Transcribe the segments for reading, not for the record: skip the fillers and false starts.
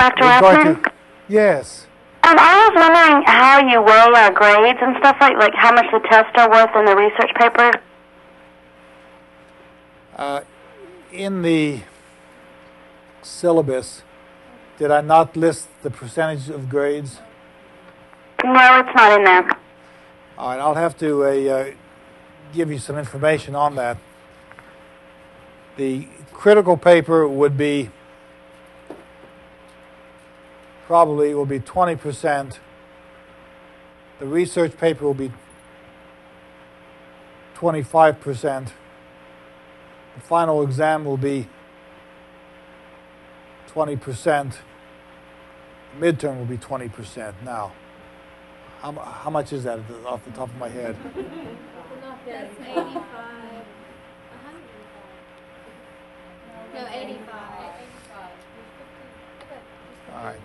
Dr. We're going Appman? to, yes. I was wondering how you weigh grades and stuff, like how much the tests are worth in the research paper. In the syllabus, did I not list the percentage of grades? No, it's not in there. All right, I'll have to give you some information on that. The critical paper would be probably will be 20%. The research paper will be 25%. The final exam will be 20%. The midterm will be 20%. Now, how much is that off the top of my head? That's 85. No, 85. All right.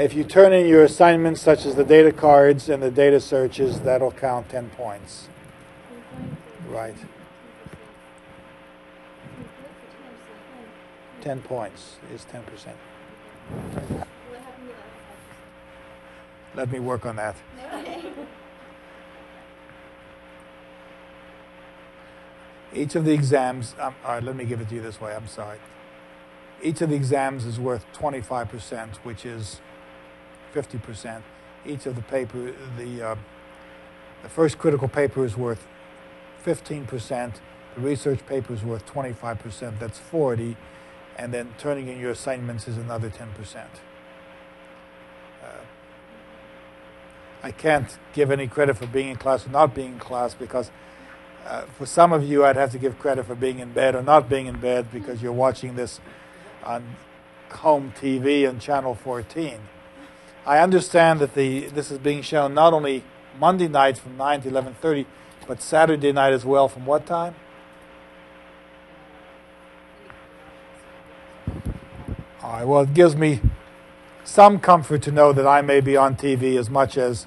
If you turn in your assignments, such as the data cards and the data searches, that'll count 10 points. Right. 10 points is 10%. Let me work on that. Each of the exams, all right, let me give it to you this way, I'm sorry. Each of the exams is worth 25%, which is 50%. Each of the paper, the first critical paper is worth 15%. The research paper is worth 25%. That's 40. And then turning in your assignments is another 10%. I can't give any credit for being in class or not being in class because for some of you I'd have to give credit for being in bed or not being in bed because you're watching this on home TV and channel 14. I understand that this is being shown not only Monday night from 9 to 11:30, but Saturday night as well. From what time? All right, well, it gives me some comfort to know that I may be on TV as much as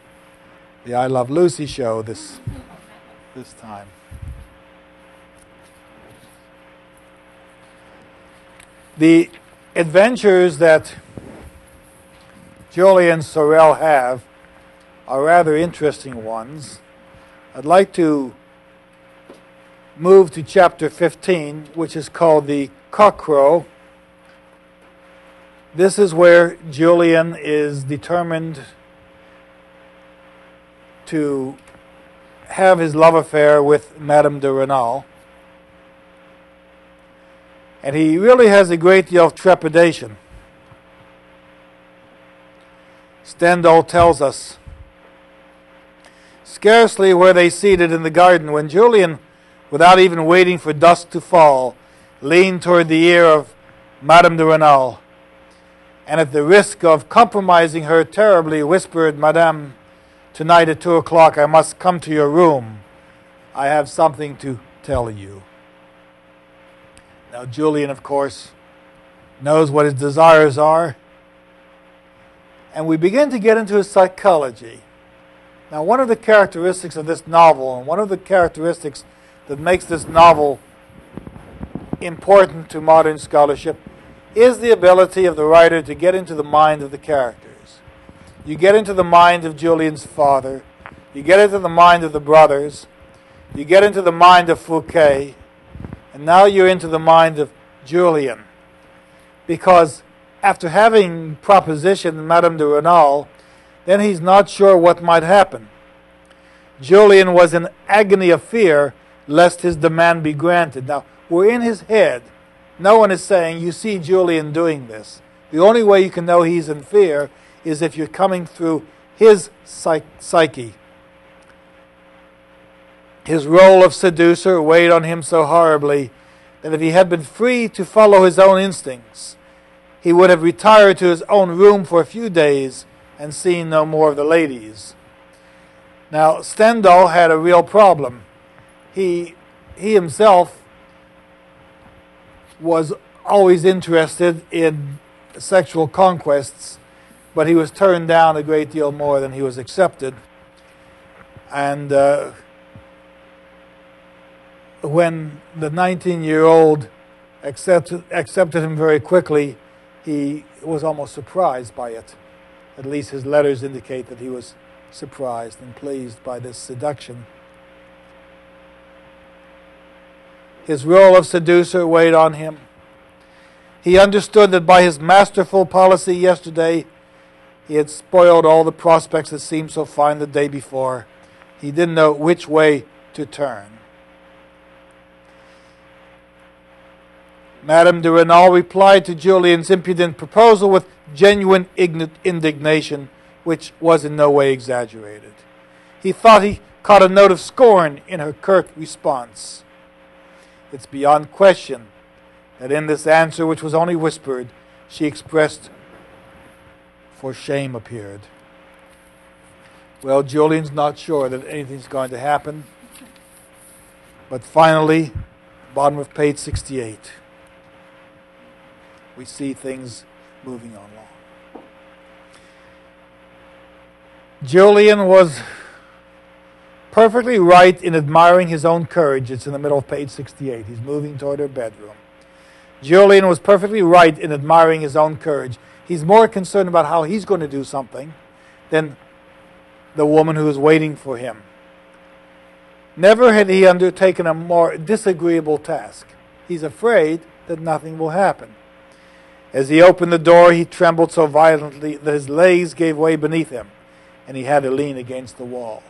the I Love Lucy show this time. The adventures that Julian and Sorel have are rather interesting ones. I'd like to move to chapter 15, which is called the Cockcrow. This is where Julian is determined to have his love affair with Madame de Renal. And he really has a great deal of trepidation. Stendhal tells us, scarcely were they seated in the garden when Julian, without even waiting for dusk to fall, leaned toward the ear of Madame de Renal, and at the risk of compromising her terribly, whispered, Madame, tonight at 2 o'clock I must come to your room. I have something to tell you. Now, Julian, of course, knows what his desires are, and we begin to get into his psychology. Now, one of the characteristics of this novel, and one of the characteristics that makes this novel important to modern scholarship, is the ability of the writer to get into the mind of the characters. You get into the mind of Julian's father, you get into the mind of the brothers, you get into the mind of Fouquet, and now you're into the mind of Julian. Because after having propositioned Madame de Renal, then he's not sure what might happen. Julian was in agony of fear lest his demand be granted. Now, we're in his head. No one is saying, you see Julian doing this. The only way you can know he's in fear is if you're coming through his psyche. His role of seducer weighed on him so horribly that if he had been free to follow his own instincts, he would have retired to his own room for a few days and seen no more of the ladies. Now, Stendhal had a real problem. He himself was always interested in sexual conquests, but he was turned down a great deal more than he was accepted. And when the 19-year-old accepted him very quickly, he was almost surprised by it. At least his letters indicate that he was surprised and pleased by this seduction. His role of seducer weighed on him. He understood that by his masterful policy yesterday, he had spoiled all the prospects that seemed so fine the day before. He didn't know which way to turn. Madame de Renal replied to Julian's impudent proposal with genuine indignation, which was in no way exaggerated. He thought he caught a note of scorn in her curt response. It's beyond question that in this answer, which was only whispered, she expressed, for shame appeared. Well, Julian's not sure that anything's going to happen. But finally, bottom of page 68, we see things moving on along. Julian was perfectly right in admiring his own courage. It's in the middle of page 68. He's moving toward her bedroom. Julian was perfectly right in admiring his own courage. He's more concerned about how he's going to do something than the woman who is waiting for him. Never had he undertaken a more disagreeable task. He's afraid that nothing will happen. As he opened the door, he trembled so violently that his legs gave way beneath him, and he had to lean against the wall.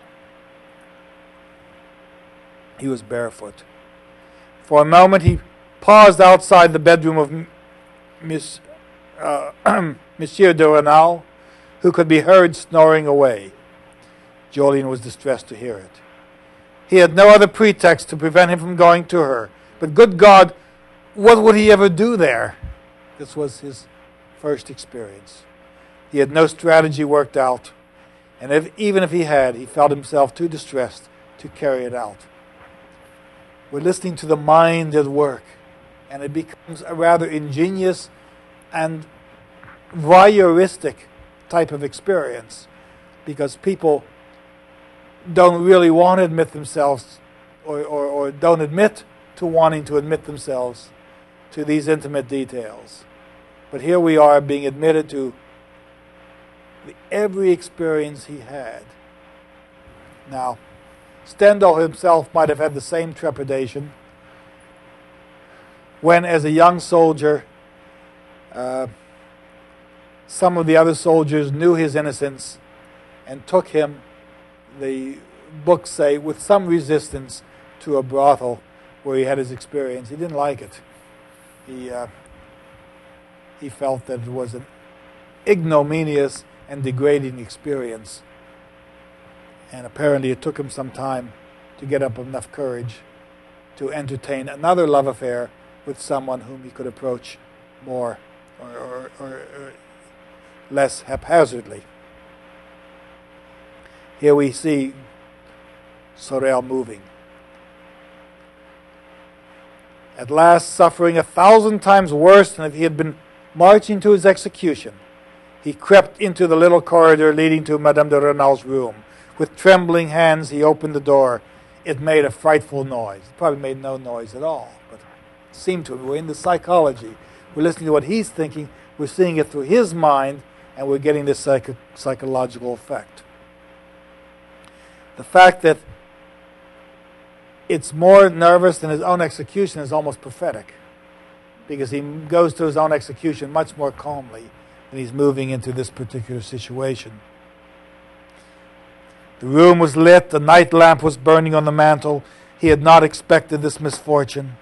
He was barefoot. For a moment he paused outside the bedroom of Monsieur de Renal, who could be heard snoring away. Julian was distressed to hear it. He had no other pretext to prevent him from going to her. But good God, what would he ever do there? This was his first experience. He had no strategy worked out, and even if he had, he felt himself too distressed to carry it out. We're listening to the mind at work, and it becomes a rather ingenious and voyeuristic type of experience, because people don't really want to admit themselves or don't admit to wanting to admit themselves to these intimate details. But here we are being admitted to every experience he had. Now, Stendhal himself might have had the same trepidation when, as a young soldier, some of the other soldiers knew his innocence and took him, the books say, with some resistance to a brothel where he had his experience. He didn't like it. He felt that it was an ignominious and degrading experience. And apparently it took him some time to get up enough courage to entertain another love affair with someone whom he could approach more or less haphazardly. Here we see Sorel moving. At last, suffering 1,000 times worse than if he had been marching to his execution, he crept into the little corridor leading to Madame de Renal's room. With trembling hands, he opened the door. It made a frightful noise. It probably made no noise at all, but it seemed to. We're in the psychology. We're listening to what he's thinking. We're seeing it through his mind, and we're getting this psychological effect. The fact that it's more nervous than his own execution is almost prophetic, because he goes to his own execution much more calmly than he's moving into this particular situation. The room was lit, the night lamp was burning on the mantel. He had not expected this misfortune.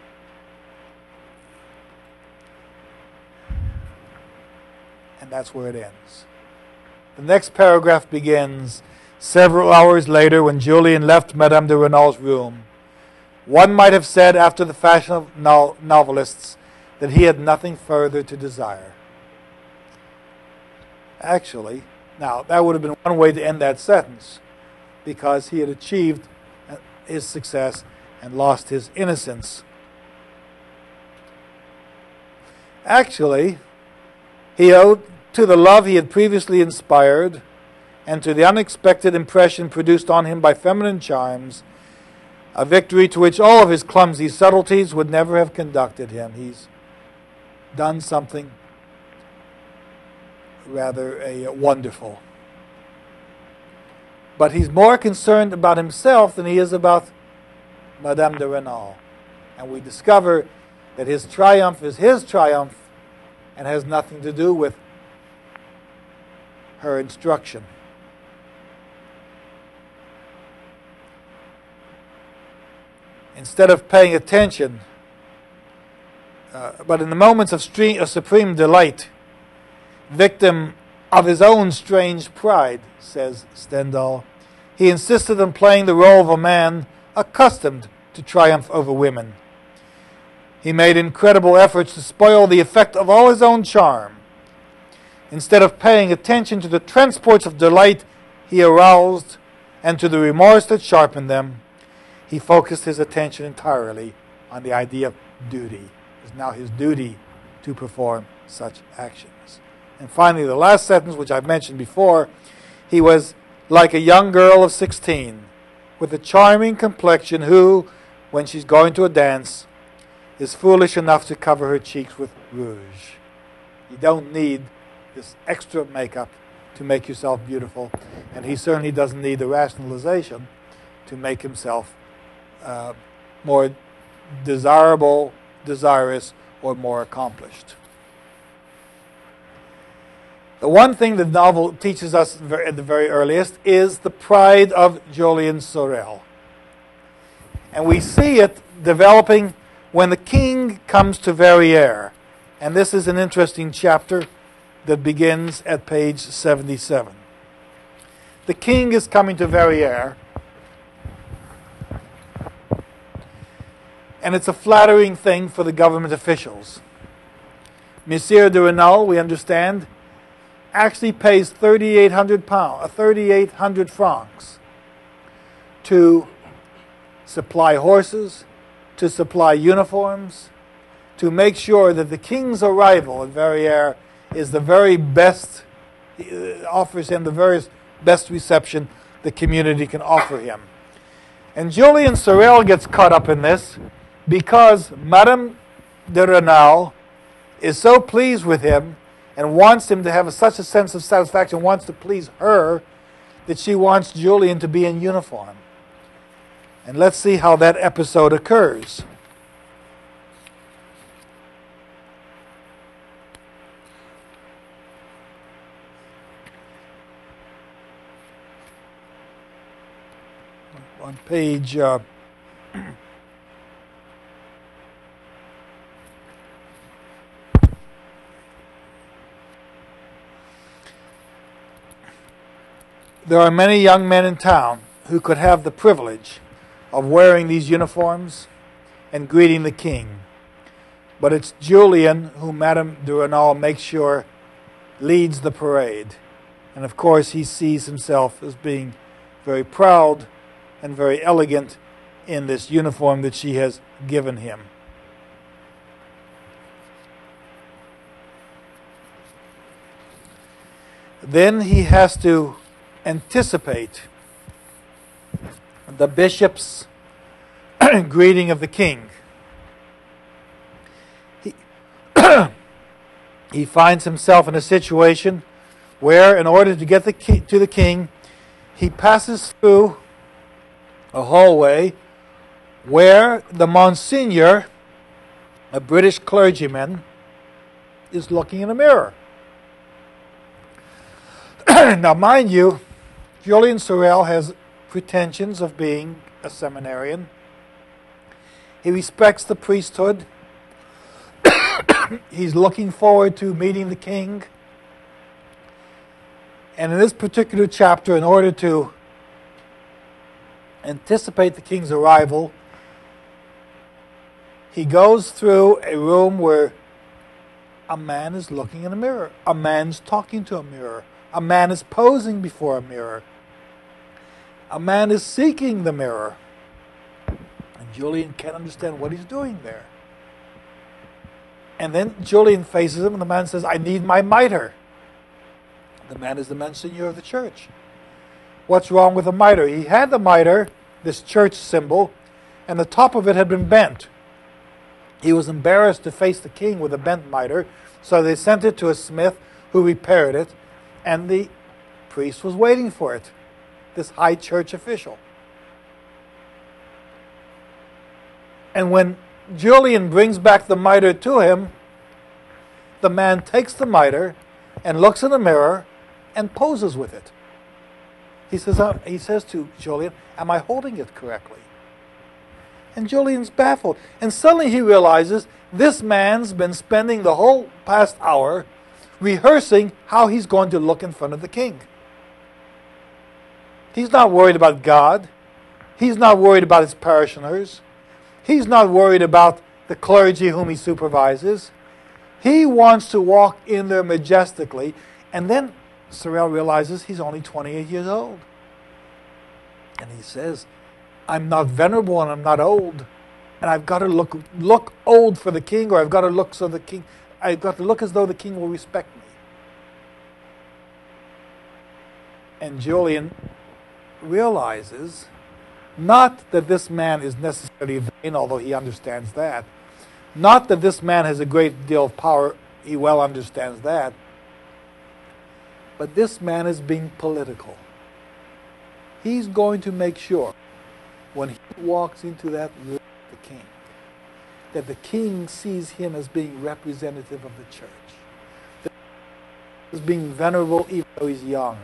And that's where it ends. The next paragraph begins, several hours later, when Julian left Madame de Renal's room. One might have said, after the fashion of novelists, that he had nothing further to desire. Actually, now, that would have been one way to end that sentence, because he had achieved his success and lost his innocence. Actually, he owed to the love he had previously inspired and to the unexpected impression produced on him by feminine charms, a victory to which all of his clumsy subtleties would never have conducted him. He's done something rather wonderful. But he's more concerned about himself than he is about Madame de Renal. And we discover that his triumph is his triumph and has nothing to do with her instruction. Instead of paying attention, but in the moments of supreme delight, victim of his own strange pride, says Stendhal, he insisted on playing the role of a man accustomed to triumph over women. He made incredible efforts to spoil the effect of all his own charm. Instead of paying attention to the transports of delight he aroused and to the remorse that sharpened them, he focused his attention entirely on the idea of duty. It is now his duty to perform such actions. And finally, the last sentence, which I've mentioned before, he was like a young girl of 16, with a charming complexion who, when she's going to a dance, is foolish enough to cover her cheeks with rouge. You don't need this extra makeup to make yourself beautiful, and he certainly doesn't need the rationalization to make himself more desirable, desirous, or more accomplished. The one thing the novel teaches us at the very earliest is the pride of Julian Sorel. And we see it developing when the king comes to Verrières. And this is an interesting chapter that begins at page 77. The king is coming to Verrières, and it's a flattering thing for the government officials. Monsieur de Renal, we understand, actually pays 3,800 francs to supply horses, to supply uniforms, to make sure that the king's arrival at Verrières is the very best, offers him the very best reception the community can offer him. And Julian Sorel gets caught up in this because Madame de Renal is so pleased with him and wants him to have such a sense of satisfaction, wants to please her, that she wants Julian to be in uniform. And let's see how that episode occurs. On page there are many young men in town who could have the privilege of wearing these uniforms and greeting the king. But it's Julian who Madame de Renal makes sure leads the parade. And of course he sees himself as being very proud and very elegant in this uniform that she has given him. Then he has to anticipate the bishop's greeting of the king. He finds himself in a situation where, in order to get to the king, he passes through a hallway where the Monsignor, a British clergyman, is looking in a mirror. Now, mind you, Julian Sorel has pretensions of being a seminarian. He respects the priesthood. He's looking forward to meeting the king. And in this particular chapter, in order to anticipate the king's arrival, he goes through a room where a man is looking in a mirror. A man's talking to a mirror. A man is posing before a mirror. A man is seeking the mirror. And Julian can't understand what he's doing there. And then Julian faces him, and the man says, "I need my mitre." The man is the Monsignor of the church. What's wrong with the mitre? He had the mitre, this church symbol, and the top of it had been bent. He was embarrassed to face the king with a bent mitre, so they sent it to a smith who repaired it, and the priest was waiting for it, this high church official. And when Julian brings back the mitre to him, the man takes the mitre and looks in the mirror and poses with it. He says to Julian, "Am I holding it correctly?" And Julian's baffled. And suddenly he realizes this man's been spending the whole past hour rehearsing how he's going to look in front of the king. He's not worried about God. He's not worried about his parishioners. He's not worried about the clergy whom he supervises. He wants to walk in there majestically. And then Sorel realizes he's only 28 years old. And he says, "I'm not venerable and I'm not old. And I've got to look old for the king, or I've got to look as though the king will respect me." And Julian realizes not that this man is necessarily vain, although he understands that. Not that this man has a great deal of power, he well understands that. But this man is being political. He's going to make sure when he walks into that room with the king, that the king sees him as being representative of the church, that he is being venerable even though he's young,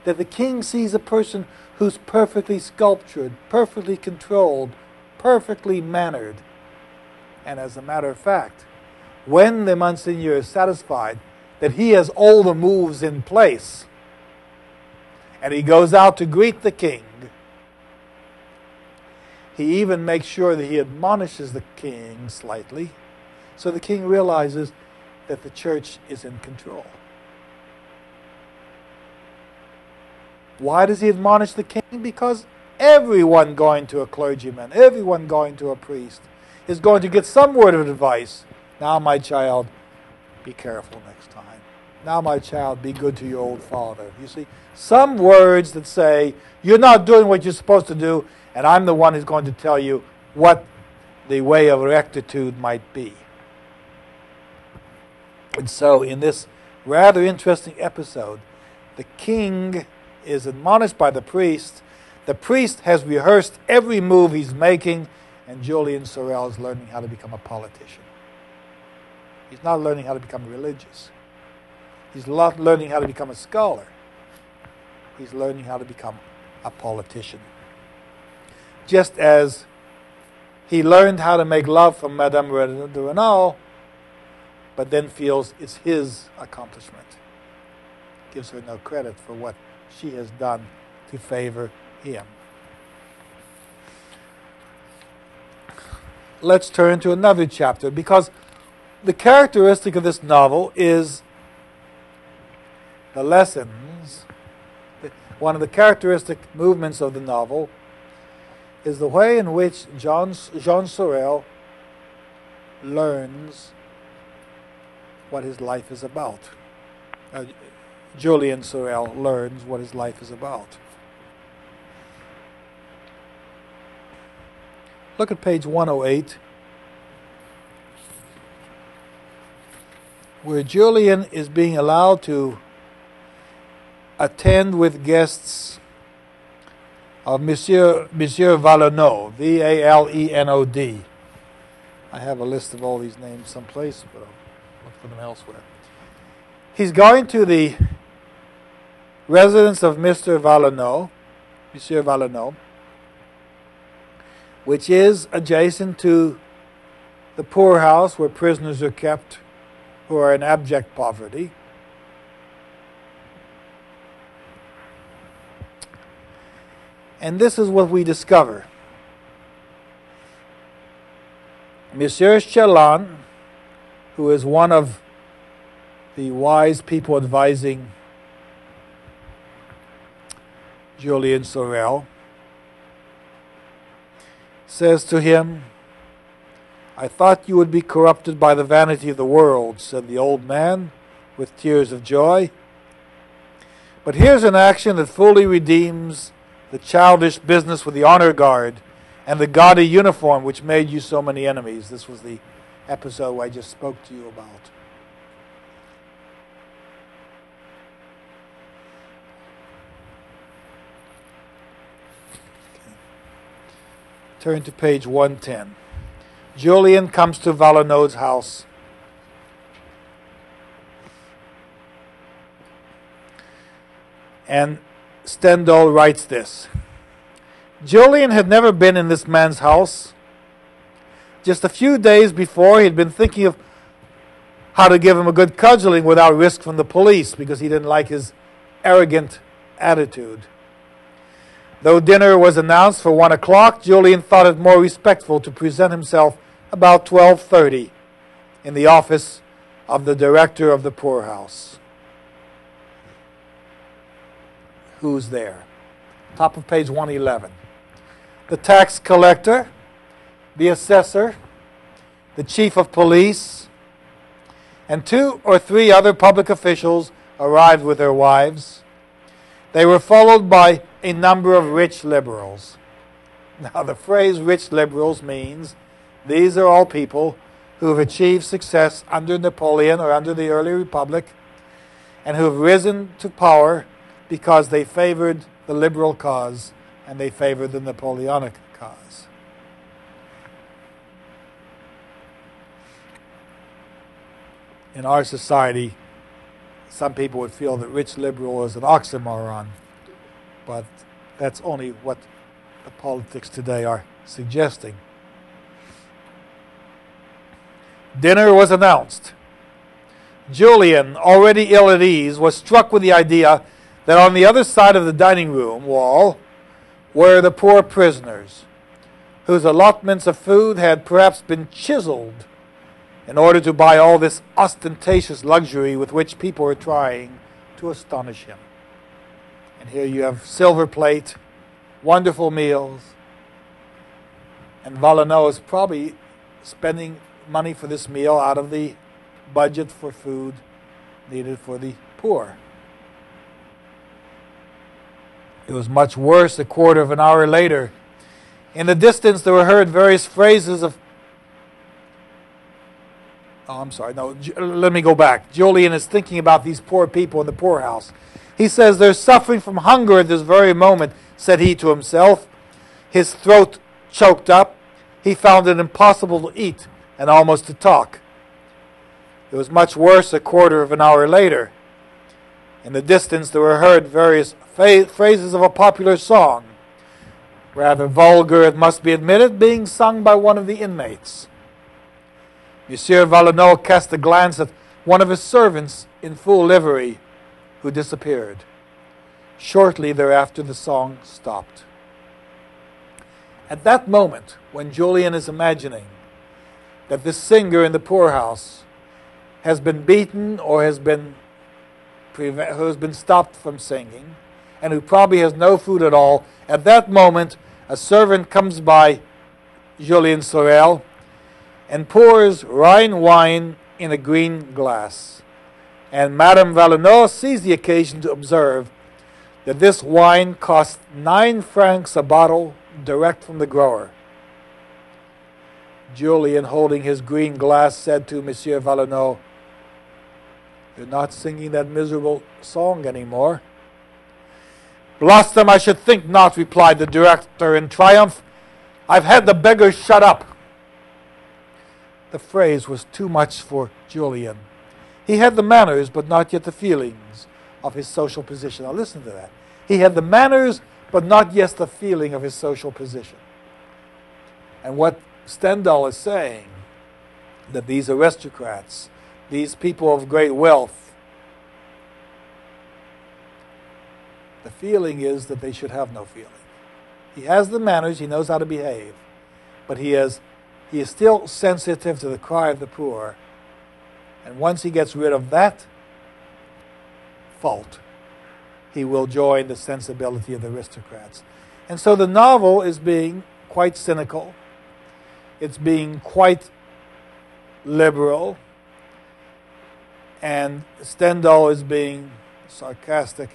that the king sees a person who's perfectly sculptured, perfectly controlled, perfectly mannered. And as a matter of fact, when the Monsignor is satisfied that he has all the moves in place, and he goes out to greet the king, he even makes sure that he admonishes the king slightly, so the king realizes that the church is in control. Why does he admonish the king? Because everyone going to a clergyman, everyone going to a priest, is going to get some word of advice. "Now, my child, be careful next time. Now, my child, be good to your old father." You see, some words that say, "You're not doing what you're supposed to do, and I'm the one who's going to tell you what the way of rectitude might be." And so, in this rather interesting episode, the king is admonished by the priest. The priest has rehearsed every move he's making, and Julian Sorel is learning how to become a politician. He's not learning how to become religious. He's not learning how to become a scholar. He's learning how to become a politician. Just as he learned how to make love from Madame de Renal, but then feels it's his accomplishment. Gives her no credit for what she has done to favor him. Let's turn to another chapter, because the characteristic of this novel is the lessons. One of the characteristic movements of the novel is the way in which Jean Sorel learns what his life is about. Julian Sorel learns what his life is about. Look at page 108, where Julian is being allowed to attend with guests of Monsieur Valenod, Valenod. I have a list of all these names someplace, but I'll look for them elsewhere. He's going to the residence of Monsieur Valenod, which is adjacent to the poorhouse where prisoners are kept who are in abject poverty. And this is what we discover. Monsieur Chelan, who is one of the wise people advising Julian Sorel, says to him, "I thought you would be corrupted by the vanity of the world," said the old man with tears of joy. "But here's an action that fully redeems the childish business with the honor guard and the gaudy uniform which made you so many enemies." This was the episode I just spoke to you about. Turn to page 110. Julian comes to Valeno's house. And Stendhal writes this. Julian had never been in this man's house. Just a few days before, he'd been thinking of how to give him a good cudgeling without risk from the police because he didn't like his arrogant attitude. Though dinner was announced for 1 o'clock, Julian thought it more respectful to present himself about 12:30 in the office of the director of the poorhouse. Who's there? Top of page 111. The tax collector, the assessor, the chief of police, and 2 or 3 other public officials arrived with their wives. They were followed by a number of rich liberals. Now, the phrase rich liberals means these are all people who have achieved success under Napoleon or under the early republic and who have risen to power because they favored the liberal cause and they favored the Napoleonic cause. In our society, some people would feel that rich liberal is an oxymoron, but that's only what the politics today are suggesting. Dinner was announced. Julian, already ill at ease, was struck with the idea that on the other side of the dining room wall were the poor prisoners, whose allotments of food had perhaps been chiseled in order to buy all this ostentatious luxury with which people were trying to astonish him. And here you have silver plate, wonderful meals, and Valeno is probably spending money for this meal out of the budget for food needed for the poor. It was much worse a quarter of an hour later. In the distance there were heard various phrases of let me go back. Julian is thinking about these poor people in the poorhouse. He says, they're suffering from hunger at this very moment, said he to himself. His throat choked up. He found it impossible to eat and almost to talk. It was much worse a quarter of an hour later. In the distance there were heard various phrases of a popular song, rather vulgar, it must be admitted, being sung by one of the inmates. Monsieur Valeno cast a glance at one of his servants in full livery, who disappeared. Shortly thereafter, the song stopped. At that moment, when Julian is imagining that this singer in the poorhouse has been beaten or has been stopped from singing, and who probably has no food at all, at that moment, a servant comes by Julian Sorel and pours Rhine wine in a green glass. And Madame Valeno sees the occasion to observe that this wine costs 9 francs a bottle direct from the grower. Julian, holding his green glass, said to Monsieur Valeno, "You're not singing that miserable song anymore." "Blast them, I should think not," replied the director in triumph. "I've had the beggar shut up." The phrase was too much for Julian. He had the manners, but not yet the feelings of his social position. Now listen to that. He had the manners, but not yet the feeling of his social position. And what Stendhal is saying, that these aristocrats, these people of great wealth, the feeling is that they should have no feeling. He has the manners, he knows how to behave, but he is still sensitive to the cry of the poor. And once he gets rid of that fault, he will join the sensibility of the aristocrats. And so the novel is being quite cynical. It's being quite liberal. And Stendhal is being sarcastic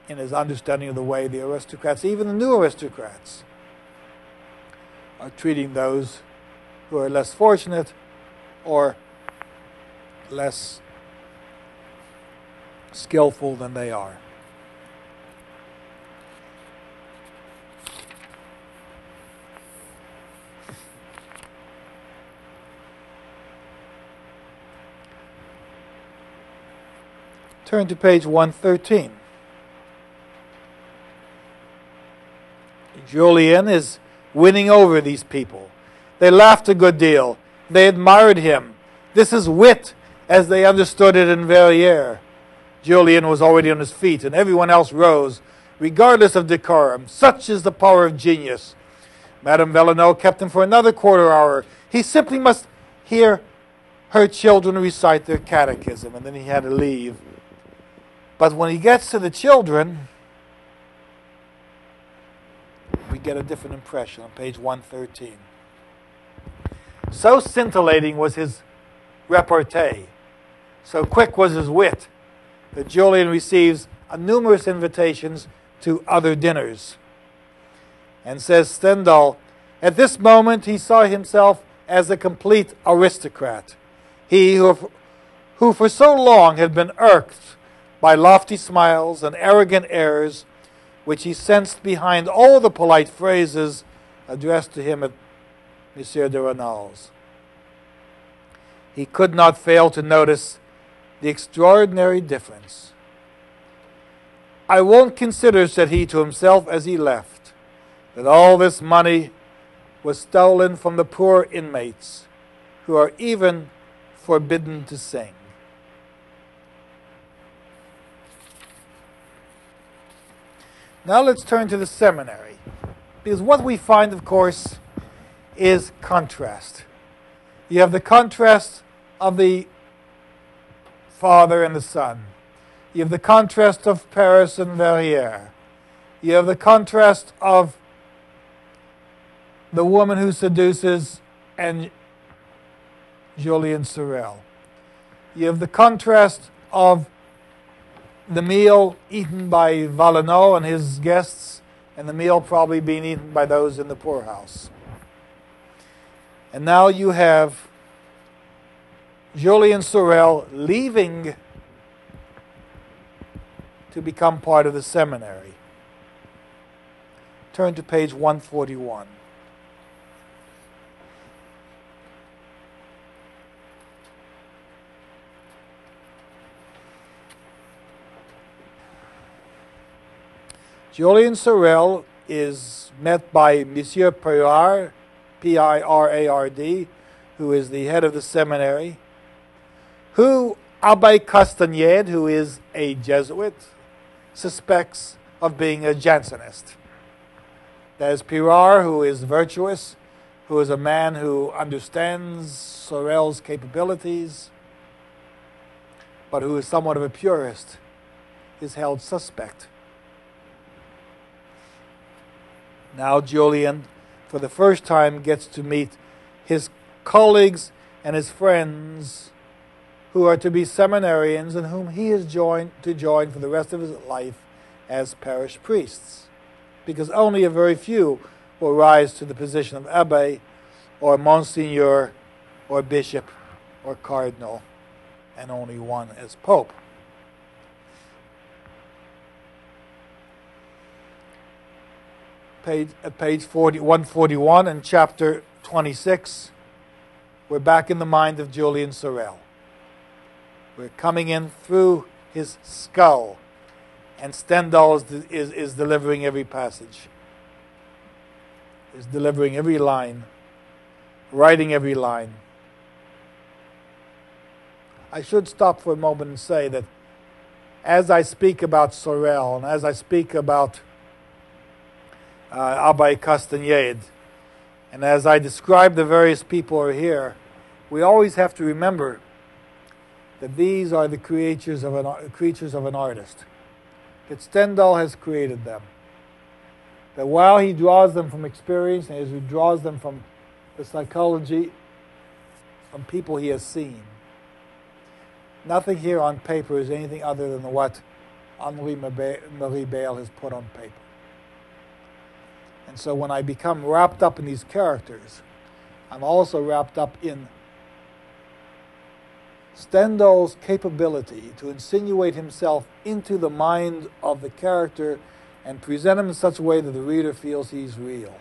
in his understanding of the way the aristocrats, even the new aristocrats, are treating those who are less fortunate or less skillful than they are. Turn to page 113. Julian is winning over these people. They laughed a good deal. They admired him. This is wit, as they understood it in Verrières. Julian was already on his feet, and everyone else rose, regardless of decorum. Such is the power of genius. Madame Villeneuve kept him for another quarter hour. He simply must hear her children recite their catechism, and then he had to leave. But when he gets to the children, we get a different impression on page 113. So scintillating was his repartee, so quick was his wit, that Julian receives numerous invitations to other dinners. And says Stendhal, at this moment he saw himself as a complete aristocrat. He who for so long had been irked by lofty smiles and arrogant airs, which he sensed behind all the polite phrases addressed to him at Monsieur de Renal's. He could not fail to notice the extraordinary difference. I won't consider, said he to himself as he left, that all this money was stolen from the poor inmates, who are even forbidden to sing. Now let's turn to the seminary, because what we find, of course, is contrast. You have the contrast of the Father and the Son. You have the contrast of Paris and Verrières. You have the contrast of the woman who seduces and Julian Sorel. You have the contrast of the meal eaten by Villeneuve and his guests, and the meal probably being eaten by those in the poorhouse. And now you have Julian Sorel leaving to become part of the seminary. Turn to page 141. Julian Sorel is met by Monsieur Pirard, Pirard, who is the head of the seminary, who Abbé Castagnède, who is a Jesuit, suspects of being a Jansenist. There's Pirard, who is virtuous, who is a man who understands Sorel's capabilities, but who is somewhat of a purist, is held suspect. Now Julian, for the first time, gets to meet his colleagues and his friends who are to be seminarians and whom he is to join for the rest of his life as parish priests, because only a very few will rise to the position of abbé or monsignor or bishop or cardinal, and only one as pope. At page 141 in chapter 26, we're back in the mind of Julian Sorel. We're coming in through his skull, and Stendhal is delivering every passage, is delivering every line, writing every line. I should stop for a moment and say that as I speak about Sorel and as I speak about Abbé Castagnède, and as I describe the various people who are here, we always have to remember that these are the creatures of an artist, that Stendhal has created them, that while he draws them from experience and as he draws them from the psychology, from people he has seen, nothing here on paper is anything other than what Henri Marie Bale has put on paper. And so when I become wrapped up in these characters, I'm also wrapped up in Stendhal's capability to insinuate himself into the mind of the character and present him in such a way that the reader feels he's real.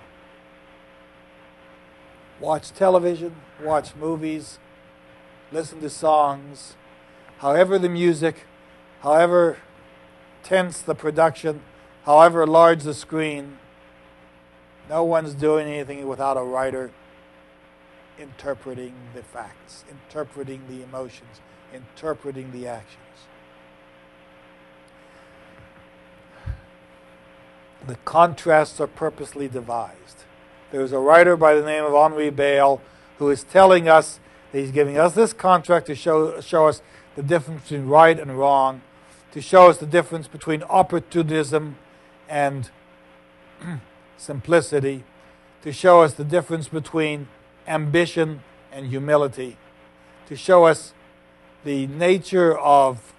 Watch television, watch movies, listen to songs, however the music, however tense the production, however large the screen, no one's doing anything without a writer interpreting the facts, interpreting the emotions, interpreting the actions. The contrasts are purposely devised. There's a writer by the name of Henri Bale who is telling us that he's giving us this contract to show us the difference between right and wrong, to show us the difference between opportunism and simplicity, to show us the difference between ambition and humility, to show us the nature of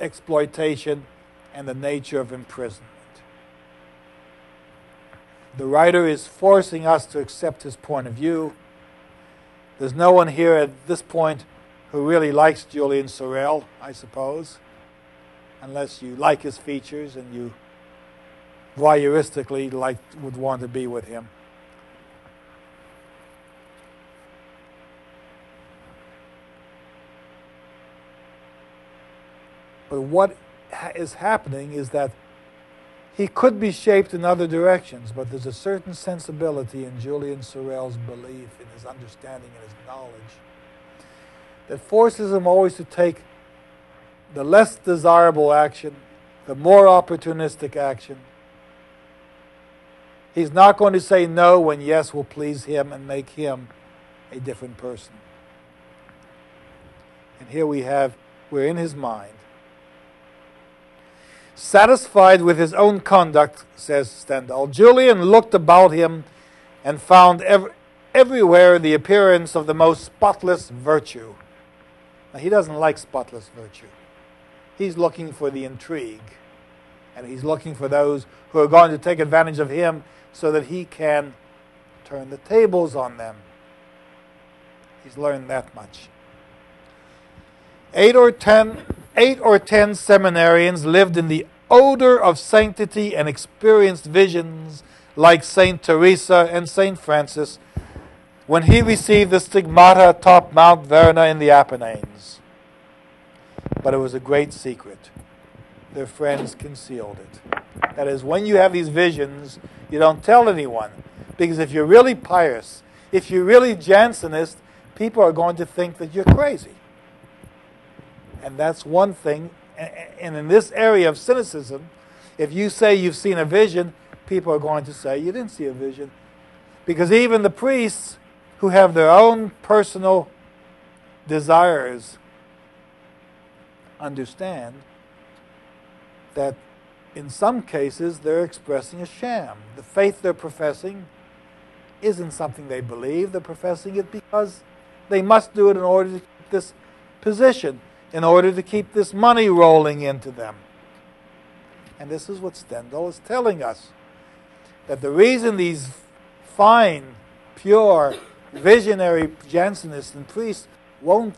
exploitation and the nature of imprisonment. The writer is forcing us to accept his point of view. There's no one here at this point who really likes Julian Sorel, I suppose, unless you like his features and you voyeuristically would want to be with him. But what is happening is that he could be shaped in other directions, but there's a certain sensibility in Julian Sorel's belief, in his understanding and his knowledge, that forces him always to take the less desirable action, the more opportunistic action. He's not going to say no when yes will please him and make him a different person. And here we're in his mind. Satisfied with his own conduct, says Stendhal, Julian looked about him and found everywhere the appearance of the most spotless virtue. Now, he doesn't like spotless virtue. He's looking for the intrigue, and he's looking for those who are going to take advantage of him so that he can turn the tables on them. He's learned that much. 8 or 10 seminarians lived in the odor of sanctity and experienced visions like Saint Teresa and Saint Francis when he received the stigmata atop Mount Verna in the Apennines. But it was a great secret. Their friends concealed it. That is, when you have these visions, you don't tell anyone. Because if you're really pious, if you're really Jansenist, people are going to think that you're crazy. And that's one thing. And in this area of cynicism, if you say you've seen a vision, people are going to say you didn't see a vision. Because even the priests who have their own personal desires understand that in some cases they're expressing a sham. The faith they're professing isn't something they believe. They're professing it because they must do it in order to keep this position, in order to keep this money rolling into them. And this is what Stendhal is telling us. That the reason these fine, pure, visionary Jansenists and priests won't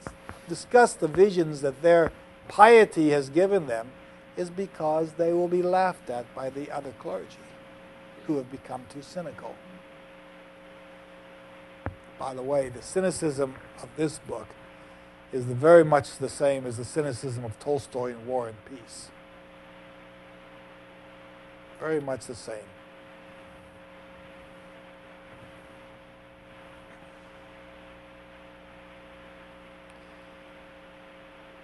discuss the visions that their piety has given them is because they will be laughed at by the other clergy who have become too cynical. By the way, the cynicism of this book is very much the same as the cynicism of Tolstoy in War and Peace. Very much the same.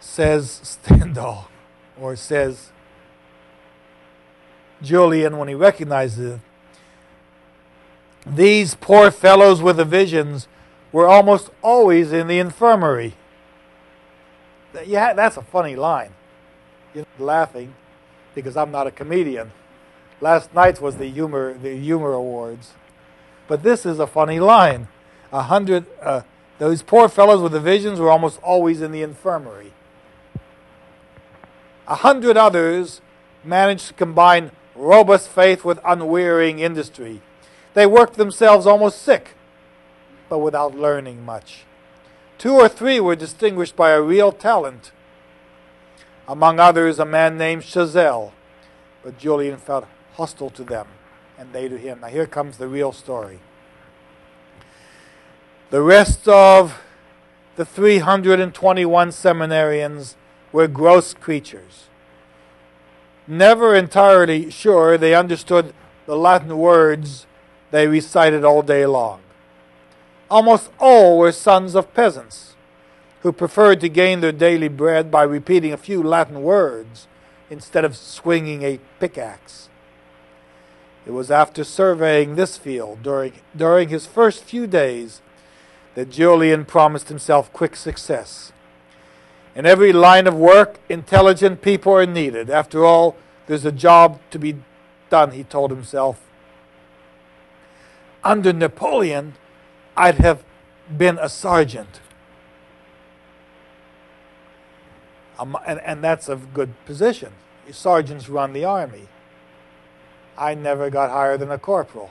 Says Stendhal, or says Julian when he recognizes it, these poor fellows with the visions were almost always in the infirmary. Yeah, that's a funny line. You're laughing because I'm not a comedian. Last night was the humor awards, but this is a funny line. Those poor fellows with the visions were almost always in the infirmary. 100 others managed to combine robust faith with unwearying industry. They worked themselves almost sick, but without learning much. 2 or 3 were distinguished by a real talent. Among others, a man named Chazelle, but Julian felt hostile to them, and they to him. Now here comes the real story. The rest of the 321 seminarians were gross creatures, never entirely sure they understood the Latin words they recited all day long. Almost all were sons of peasants who preferred to gain their daily bread by repeating a few Latin words instead of swinging a pickaxe. It was after surveying this field during his first few days that Julian promised himself quick success. In every line of work, intelligent people are needed. After all, there's a job to be done, he told himself. Under Napoleon, I'd have been a sergeant. And that's a good position. Sergeants run the army. I never got higher than a corporal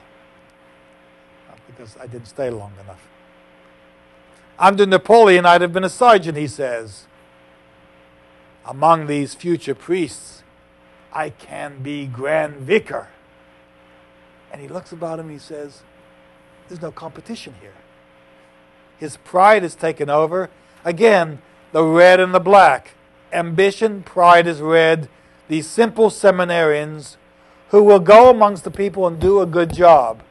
because I didn't stay long enough. Under Napoleon, I'd have been a sergeant, he says. Among these future priests, I can be Grand Vicar. And he looks about him and he says, there's no competition here. His pride is taken over. Again, the red and the black. Ambition, pride is red. These simple seminarians who will go amongst the people and do a good job.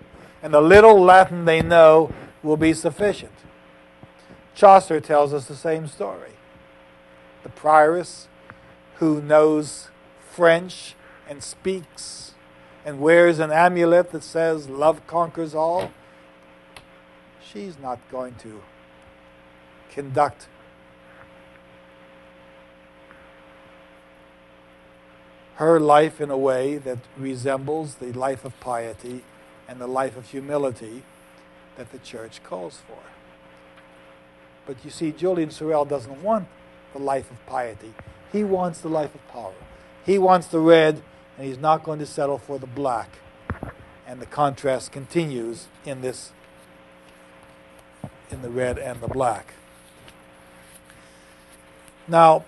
And the little Latin they know will be sufficient. Chaucer tells us the same story. The prioress who knows French and speaks and wears an amulet that says love conquers all, she's not going to conduct her life in a way that resembles the life of piety and the life of humility that the church calls for. But you see, Julian Sorel doesn't want the life of piety. He wants the life of power. He wants the red, and he's not going to settle for the black. And the contrast continues in the red and the black. Now,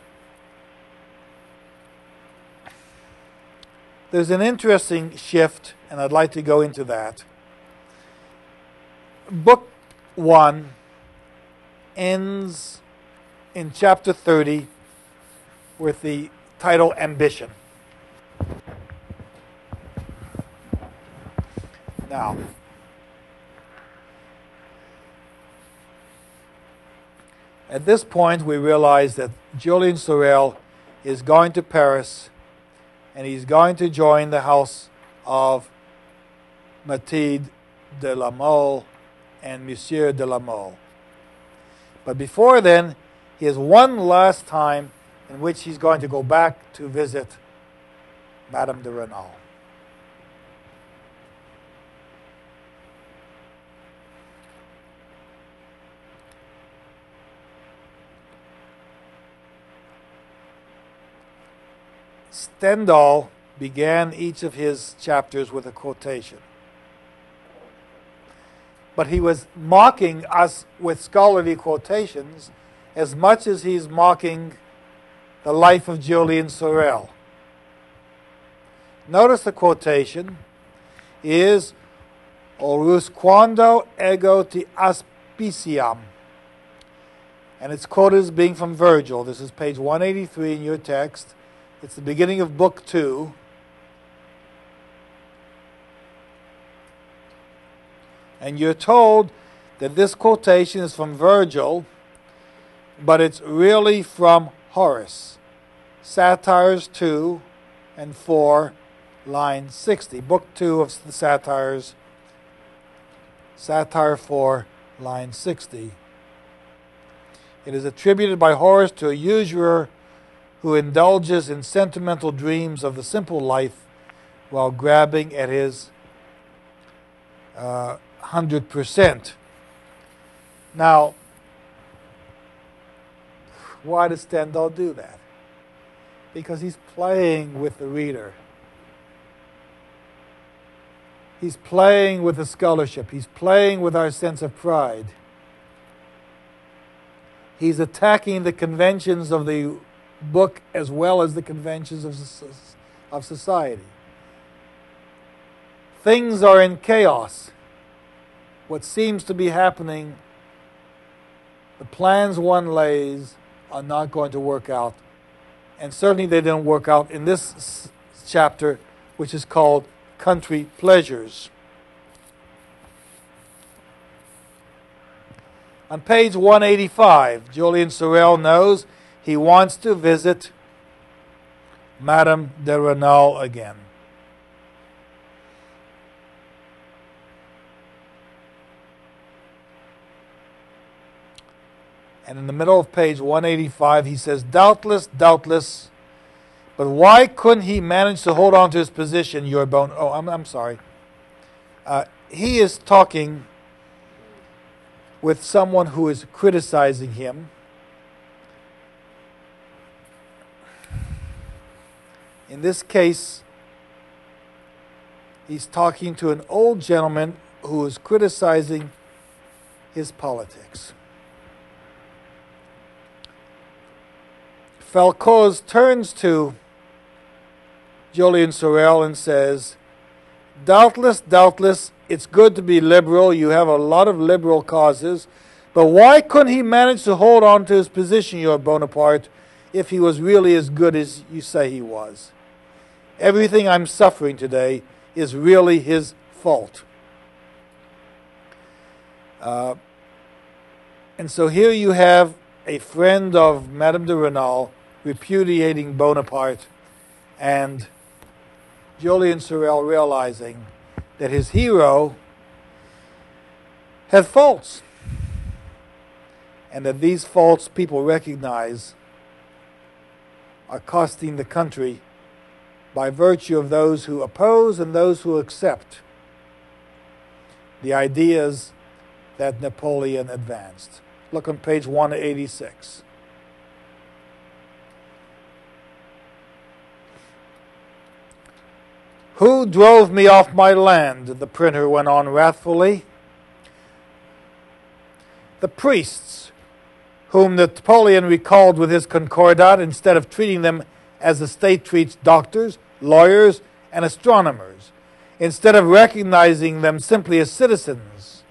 there's an interesting shift, and I'd like to go into that. Book 1 ends in chapter 30 with the title Ambition. Now, at this point we realize that Julian Sorel is going to Paris and he's going to join the house of Mathilde de la Mole and Monsieur de la Mole. But before then, he has one last time in which he's going to go back to visit Madame de Renal. Stendhal began each of his chapters with a quotation. But he was mocking us with scholarly quotations as much as he's mocking the life of Julian Sorel. Notice the quotation is Orus quando ego ti aspiciam. And it's quoted as being from Virgil. This is page 183 in your text. It's the beginning of book 2. And you're told that this quotation is from Virgil, but it's really from Horace. Satires 2 and 4, line 60. Book 2 of the Satires, Satire 4, line 60. It is attributed by Horace to a usurer who indulges in sentimental dreams of the simple life while grabbing at his 100%. Now, why does Stendhal do that? Because he's playing with the reader. He's playing with the scholarship. He's playing with our sense of pride. He's attacking the conventions of the book as well as the conventions of society. Things are in chaos. What seems to be happening, the plans one lays are not going to work out. And certainly they didn't work out in this chapter, which is called Country Pleasures. On page 185, Julian Sorel knows he wants to visit Madame de Renal again. And in the middle of page 185, he says, doubtless, but why couldn't he manage to hold on to his position, your bone? Oh, I'm sorry. He is talking with someone who is criticizing him. In this case, he's talking to an old gentleman who is criticizing his politics. Falcoz turns to Julian Sorel and says, doubtless, it's good to be liberal. You have a lot of liberal causes. But why couldn't he manage to hold on to his position, your Bonaparte, if he was really as good as you say he was? Everything I'm suffering today is really his fault. And so here you have a friend of Madame de Renal repudiating Bonaparte, and Julian Sorel realizing that his hero had faults, and that these faults people recognize are costing the country by virtue of those who oppose and those who accept the ideas that Napoleon advanced. Look on page 186. Who drove me off my land? The printer went on wrathfully. The priests, whom Napoleon recalled with his concordat instead of treating them as the state treats doctors, lawyers, and astronomers, instead of recognizing them simply as citizens,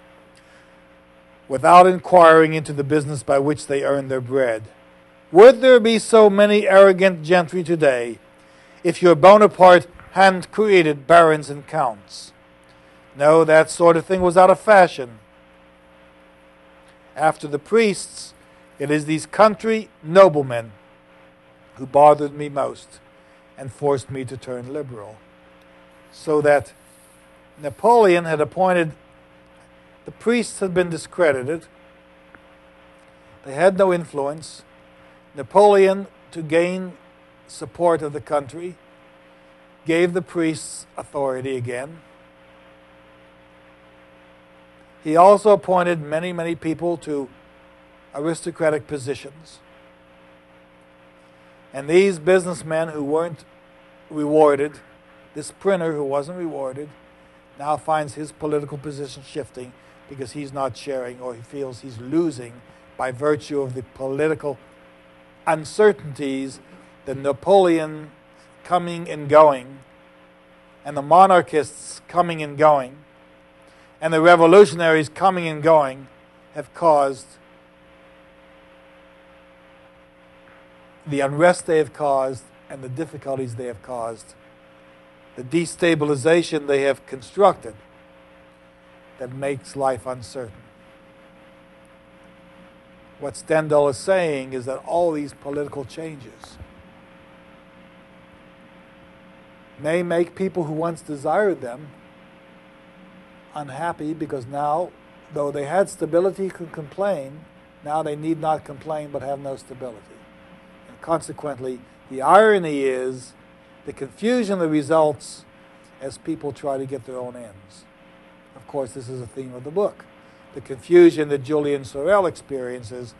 without inquiring into the business by which they earn their bread. Would there be so many arrogant gentry today if your Bonaparte hadn't created barons and counts? No, that sort of thing was out of fashion. After the priests, it is these country noblemen who bothered me most and forced me to turn liberal. So that Napoleon had appointed, the priests had been discredited. They had no influence. Napoleon, to gain support of the country, gave the priests authority again. He also appointed many people to aristocratic positions. And these businessmen who weren't rewarded, this printer who wasn't rewarded, now finds his political position shifting because he's not sharing, or he feels he's losing by virtue of the political uncertainties that Napoleon coming and going, and the monarchists coming and going, and the revolutionaries coming and going have caused the unrest they have caused and the difficulties they have caused, the destabilization they have constructed that makes life uncertain. What Stendhal is saying is that all these political changes may make people who once desired them unhappy, because now, though they had stability, could complain, now they need not complain but have no stability. And consequently, the irony is the confusion that results as people try to get their own ends. Of course, this is a theme of the book. The confusion that Julian Sorel experiences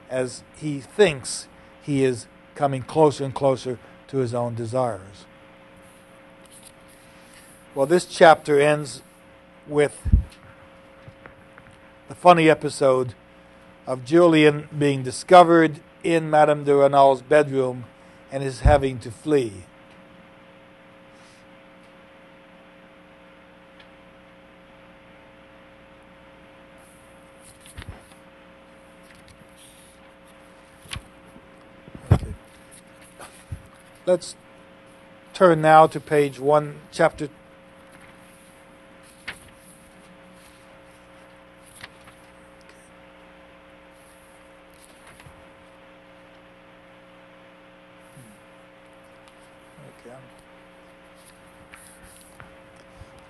as he thinks he is coming closer and closer to his own desires. Well, this chapter ends with the funny episode of Julian being discovered in Madame de Renal's bedroom and his having to flee. Okay. Let's turn now to page 1, chapter.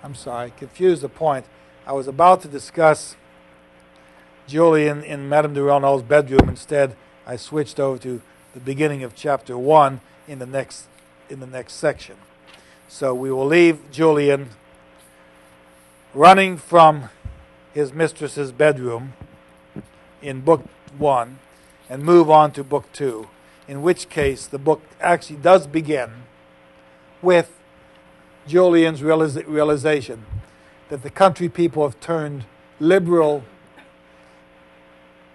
I'm sorry, confused the point. I was about to discuss Julian in Madame de Renal's bedroom. Instead, I switched over to the beginning of chapter 1 in the next section. So we will leave Julian running from his mistress's bedroom in book 1 and move on to book 2, in which case the book actually does begin with Julian's realization that the country people have turned liberal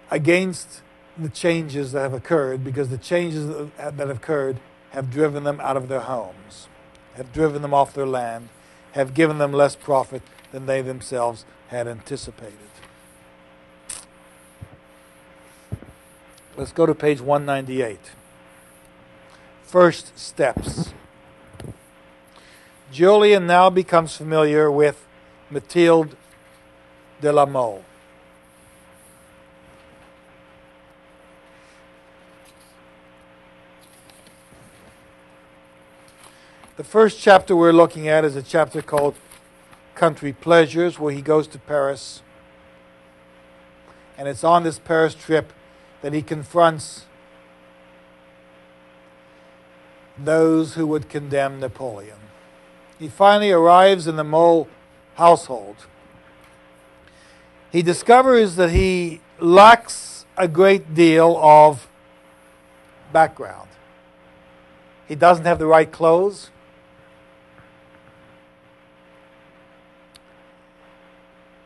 against the changes that have occurred, because the changes that have occurred have driven them out of their homes, have driven them off their land, have given them less profit than they themselves had anticipated. Let's go to page 198. First steps. Julian now becomes familiar with Mathilde de la Mole. The first chapter we're looking at is a chapter called Country Pleasures, where he goes to Paris. And it's on this Paris trip that he confronts those who would condemn Napoleon. He finally arrives in the Mole household. He discovers that he lacks a great deal of background. He doesn't have the right clothes.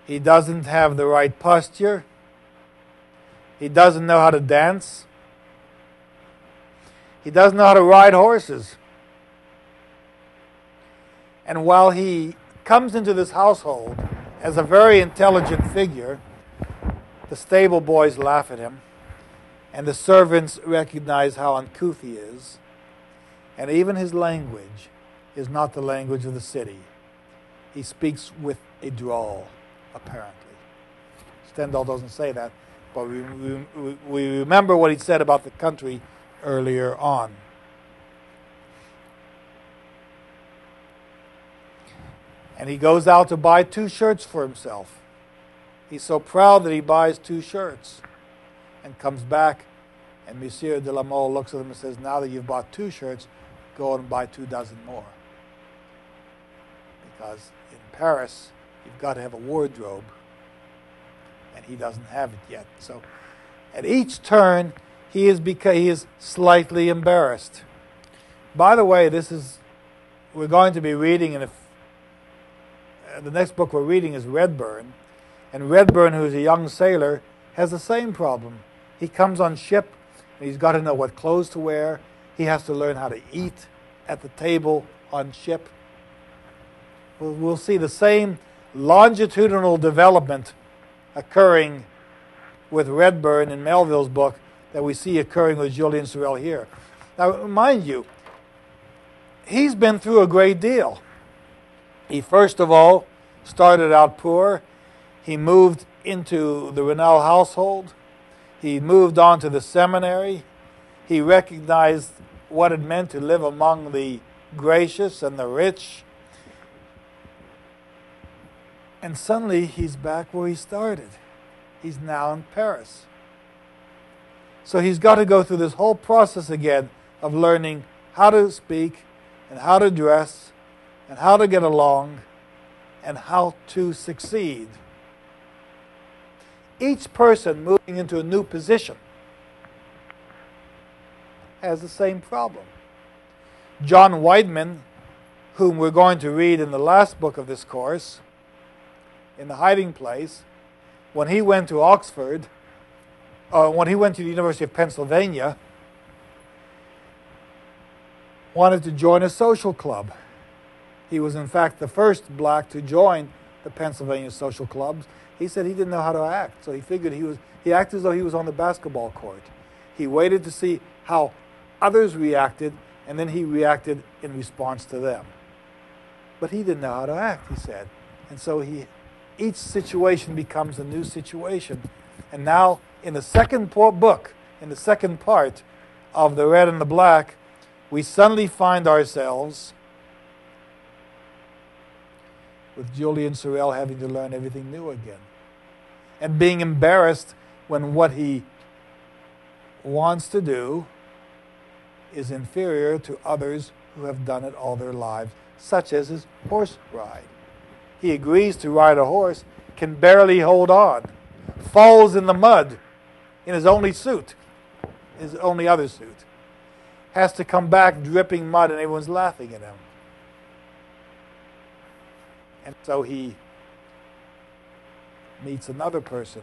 He doesn't have the right posture. He doesn't know how to dance. He doesn't know how to ride horses. And while he comes into this household as a very intelligent figure, the stable boys laugh at him, and the servants recognize how uncouth he is, and even his language is not the language of the city. He speaks with a drawl, apparently. Stendhal doesn't say that, but we remember what he said about the country earlier on. And he goes out to buy 2 shirts for himself. He's so proud that he buys 2 shirts and comes back, and Monsieur de la Mole looks at him and says, now that you've bought 2 shirts, go and buy 2 dozen more. Because in Paris, you've got to have a wardrobe, and he doesn't have it yet. So at each turn, he is slightly embarrassed. By the way, we're going to be reading in the next book we're reading is Redburn. And Redburn, who's a young sailor, has the same problem. He comes on ship, and he's got to know what clothes to wear. He has to learn how to eat at the table on ship. We'll see the same longitudinal development occurring with Redburn in Melville's book that we see occurring with Julian Sorel here. Now, mind you, he's been through a great deal. He first of all started out poor. He moved into the Renal household. He moved on to the seminary. He recognized what it meant to live among the gracious and the rich. And suddenly he's back where he started. He's now in Paris. So he's got to go through this whole process again of learning how to speak and how to dress and how to get along and how to succeed. Each person moving into a new position has the same problem. John Weidman, whom we're going to read in the last book of this course, in The Hiding Place, when he went to Oxford, when he went to the University of Pennsylvania, wanted to join a social club. He was, in fact, the first black to join the Pennsylvania social clubs. He said he didn't know how to act, so he figured he acted as though he was on the basketball court. He waited to see how others reacted, and then he reacted in response to them. But he didn't know how to act, he said. And so each situation becomes a new situation. And now, in the second book, in the second part of The Red and the Black, we suddenly find ourselves with Julian Sorel having to learn everything new again. And being embarrassed when what he wants to do is inferior to others who have done it all their lives, such as his horse ride. He agrees to ride a horse, can barely hold on, falls in the mud in his only suit, his only other suit, has to come back dripping mud and everyone's laughing at him. And so he meets another person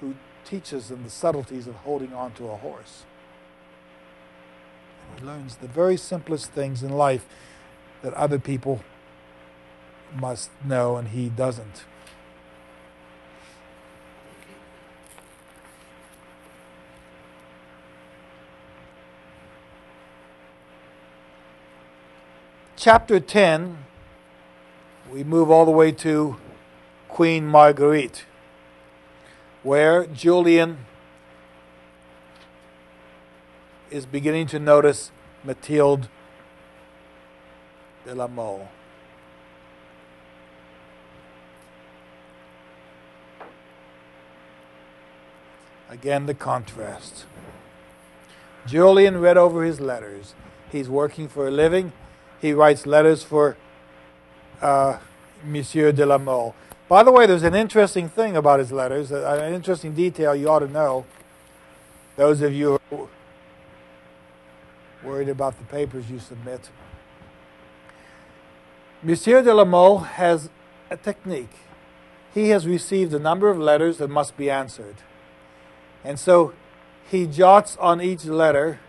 who teaches him the subtleties of holding on to a horse. And he learns the very simplest things in life that other people must know and he doesn't. Chapter 10, we move all the way to Queen Marguerite, where Julian is beginning to notice Mathilde de la Mole. Again, the contrast. Julian read over his letters. He's working for a living. He writes letters for Monsieur de la Mole. By the way, there's an interesting thing about his letters, an interesting detail you ought to know. Those of you who are worried about the papers you submit. Monsieur de la Mole has a technique. He has received a number of letters that must be answered. And so he jots on each letter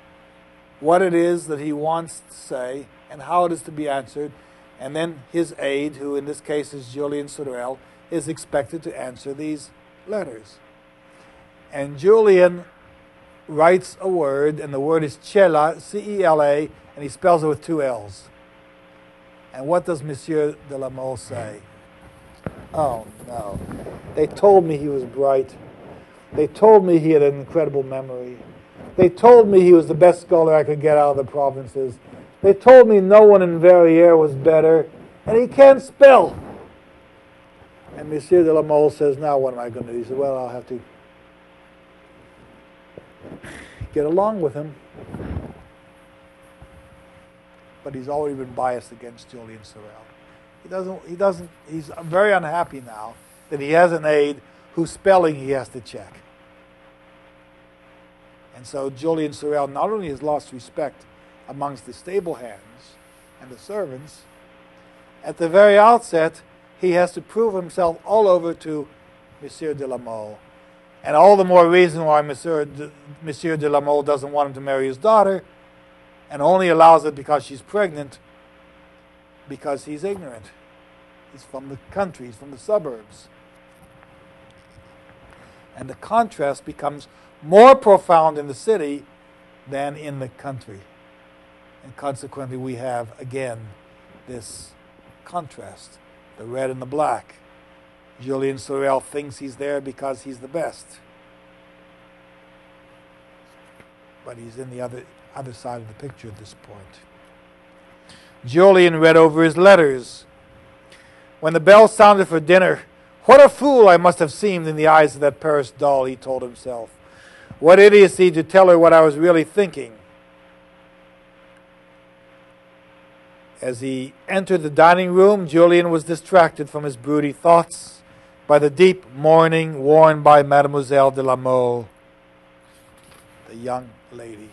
what it is that he wants to say and how it is to be answered. And then his aide, who in this case is Julian Sorel, is expected to answer these letters. And Julian writes a word, and the word is Cela, C-E-L-A, and he spells it with two L's. And what does Monsieur de la Mole say? Oh, no. They told me he was bright. They told me he had an incredible memory. They told me he was the best scholar I could get out of the provinces. They told me no one in Verrières was better, and he can't spell. And Monsieur de la Mole says, now what am I going to do? He said, well, I'll have to get along with him. But he's already been biased against Julian Sorel. He's very unhappy now that he has an aide whose spelling he has to check. And so Julian Sorel not only has lost respect amongst the stable hands and the servants, at the very outset, he has to prove himself all over to Monsieur de la Mole. And all the more reason why Monsieur de la Mole doesn't want him to marry his daughter, and only allows it because she's pregnant, because he's ignorant. He's from the country, he's from the suburbs. And the contrast becomes more profound in the city than in the country. And consequently, we have, again, this contrast, the red and the black. Julian Sorel thinks he's there because he's the best. But he's in the other side of the picture at this point. Julian read over his letters. When the bell sounded for dinner, what a fool I must have seemed in the eyes of that Paris doll, he told himself. What idiocy to tell her what I was really thinking. As he entered the dining room, Julian was distracted from his broody thoughts by the deep mourning worn by Mademoiselle de la Mole, the young lady.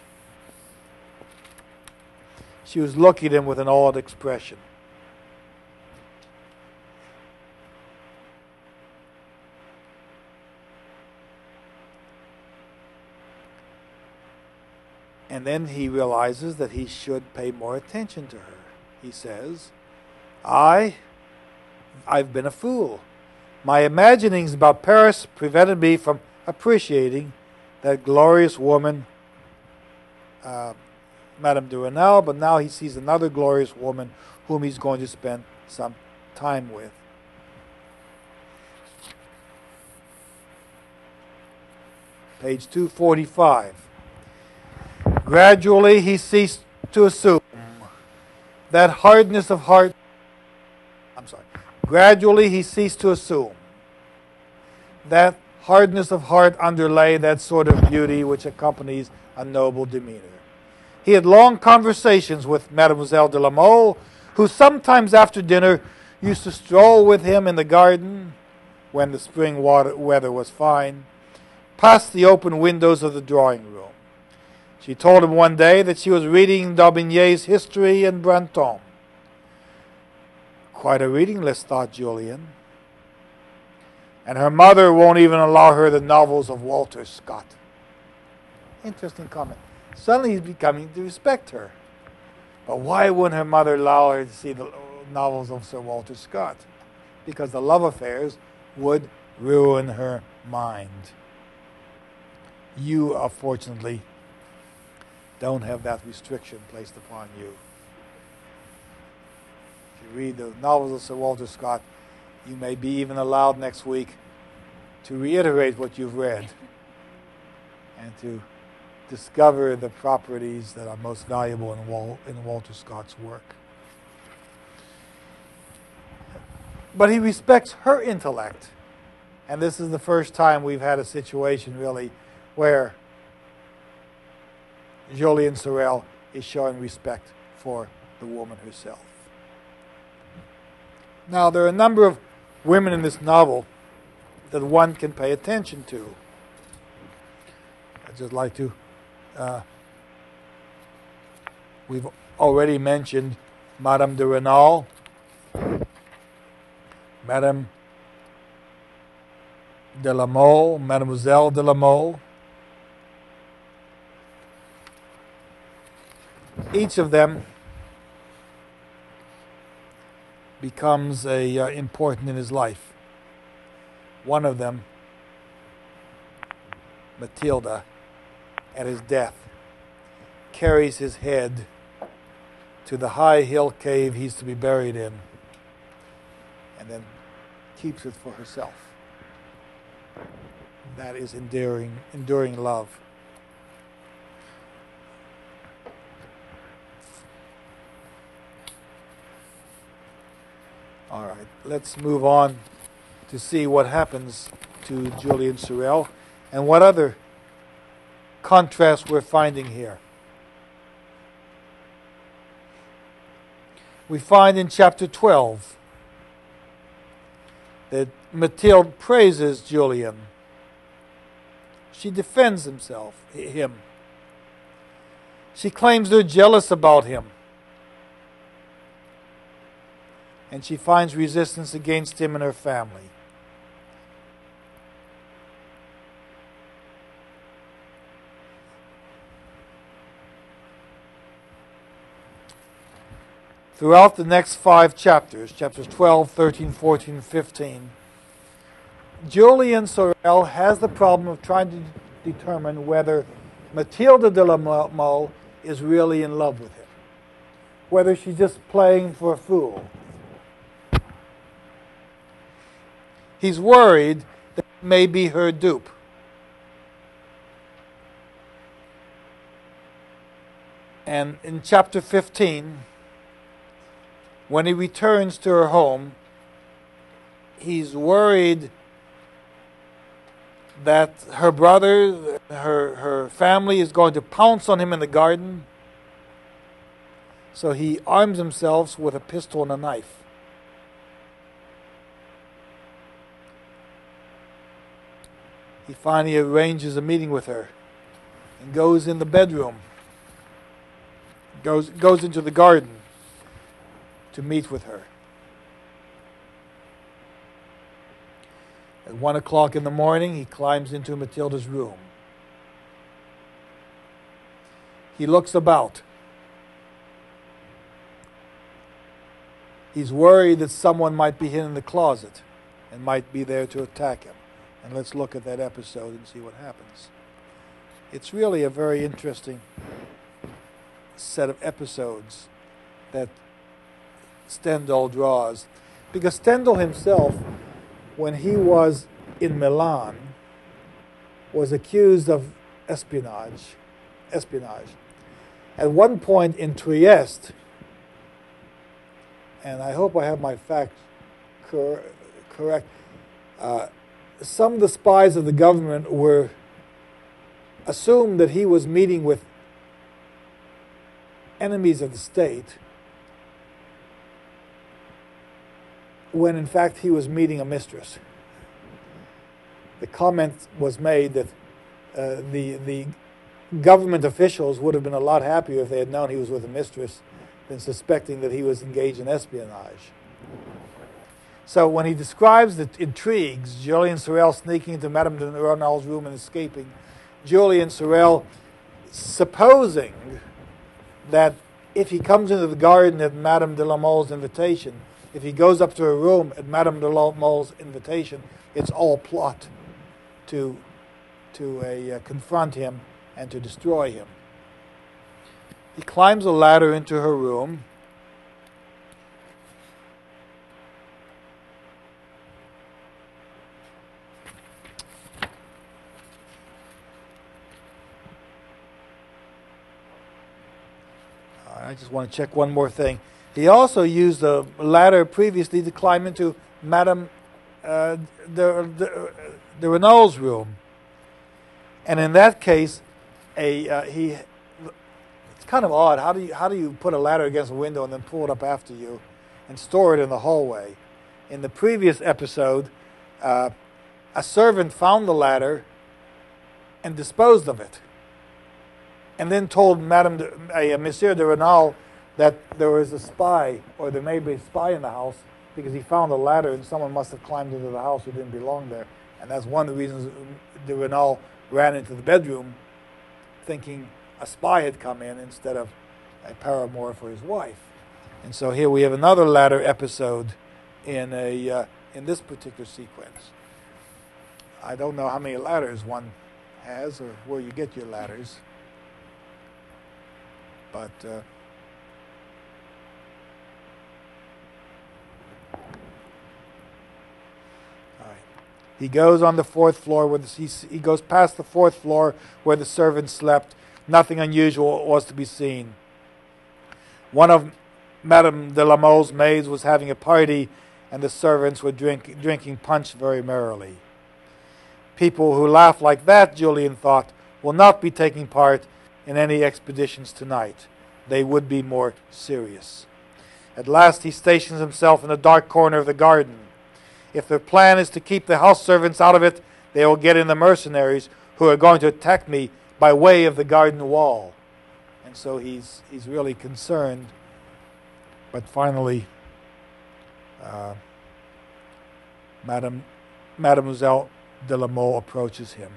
She was looking at him with an awed expression. And then he realizes that he should pay more attention to her. He says, I've been a fool. My imaginings about Paris prevented me from appreciating that glorious woman, Madame de Renal, but now he sees another glorious woman whom he's going to spend some time with. Page 245. Gradually he ceased to assume that hardness of heart. Gradually he ceased to assume that hardness of heart underlay that sort of beauty which accompanies a noble demeanor. He had long conversations with Mademoiselle de la Mole, who sometimes after dinner used to stroll with him in the garden, when the spring weather was fine, past the open windows of the drawing room. She told him one day that she was reading Daubigny's History in Brantôme. Quite a reading list, thought Julian. And her mother won't even allow her the novels of Walter Scott. Interesting comment. Suddenly he's beginning to respect her. But why wouldn't her mother allow her to see the novels of Sir Walter Scott? Because the love affairs would ruin her mind. You, unfortunately, don't have that restriction placed upon you. If you read the novels of Sir Walter Scott, you may be even allowed next week to reiterate what you've read and to discover the properties that are most valuable in Walter Scott's work. But he respects her intellect. And this is the first time we've had a situation, really, where Julian Sorel is showing respect for the woman herself. Now, there are a number of women in this novel that one can pay attention to. I'd just like to... we've already mentioned Madame de Renal, Madame de la Mole, Mademoiselle de la Mole. Each of them becomes important in his life. One of them, Mathilde, at his death, carries his head to the high hill cave he's to be buried in, and then keeps it for herself. That is enduring love. All right, let's move on to see what happens to Julian Sorel and what other contrast we're finding here. We find in chapter 12 that Mathilde praises Julian. She defends him. She claims they're jealous about him. And she finds resistance against him and her family. Throughout the next 5 chapters, chapters 12, 13, 14, and 15, Julian Sorel has the problem of trying to determine whether Mathilde de la Mole is really in love with him, whether she's just playing for a fool. He's worried that it may be her dupe. And in chapter 15, when he returns to her home, he's worried that her brother, her family is going to pounce on him in the garden. So he arms himself with a pistol and a knife. He finally arranges a meeting with her and goes in the bedroom, goes into the garden to meet with her. At 1 o'clock in the morning, he climbs into Mathilde's room. He looks about. He's worried that someone might be hidden in the closet and might be there to attack him. And let's look at that episode and see what happens. It's really a very interesting set of episodes that Stendhal draws. Because Stendhal himself, when he was in Milan, was accused of espionage. At one point in Trieste, and I hope I have my facts correct, some of the spies of the government were assumed that he was meeting with enemies of the state, when in fact he was meeting a mistress. The comment was made that the government officials would have been a lot happier if they had known he was with a mistress than suspecting that he was engaged in espionage. So when he describes the intrigues, Julian Sorel sneaking into Madame de Renal's room and escaping, Julian Sorel supposing that if he comes into the garden at Madame de la Mole's invitation, if he goes up to her room at Madame de la Mole's invitation, it's all plot to confront him and to destroy him. He climbs a ladder into her room. I just want to check one more thing. He also used a ladder previously to climb into Madame de Renal's room. And in that case, it's kind of odd. How do you put a ladder against a window and then pull it up after you and store it in the hallway? In the previous episode, a servant found the ladder and disposed of it, and then told Monsieur de Renal that there was a spy, or there may be a spy in the house, because he found a ladder and someone must have climbed into the house who didn't belong there. And that's one of the reasons de Renal ran into the bedroom thinking a spy had come in instead of a paramour for his wife. And so here we have another ladder episode in this particular sequence. I don't know how many ladders one has or where you get your ladders, but all right. He goes on the fourth floor where he goes past the fourth floor where the servants slept. Nothing unusual was to be seen. One of Madame de la Mole's maids was having a party, and the servants were drinking punch very merrily. People who laugh like that, Julian thought, will not be taking part in any expeditions tonight. They would be more serious. At last he stations himself in a dark corner of the garden. If their plan is to keep the house servants out of it, they will get in the mercenaries who are going to attack me by way of the garden wall. And so he's really concerned. But finally, Mademoiselle de la Mole approaches him.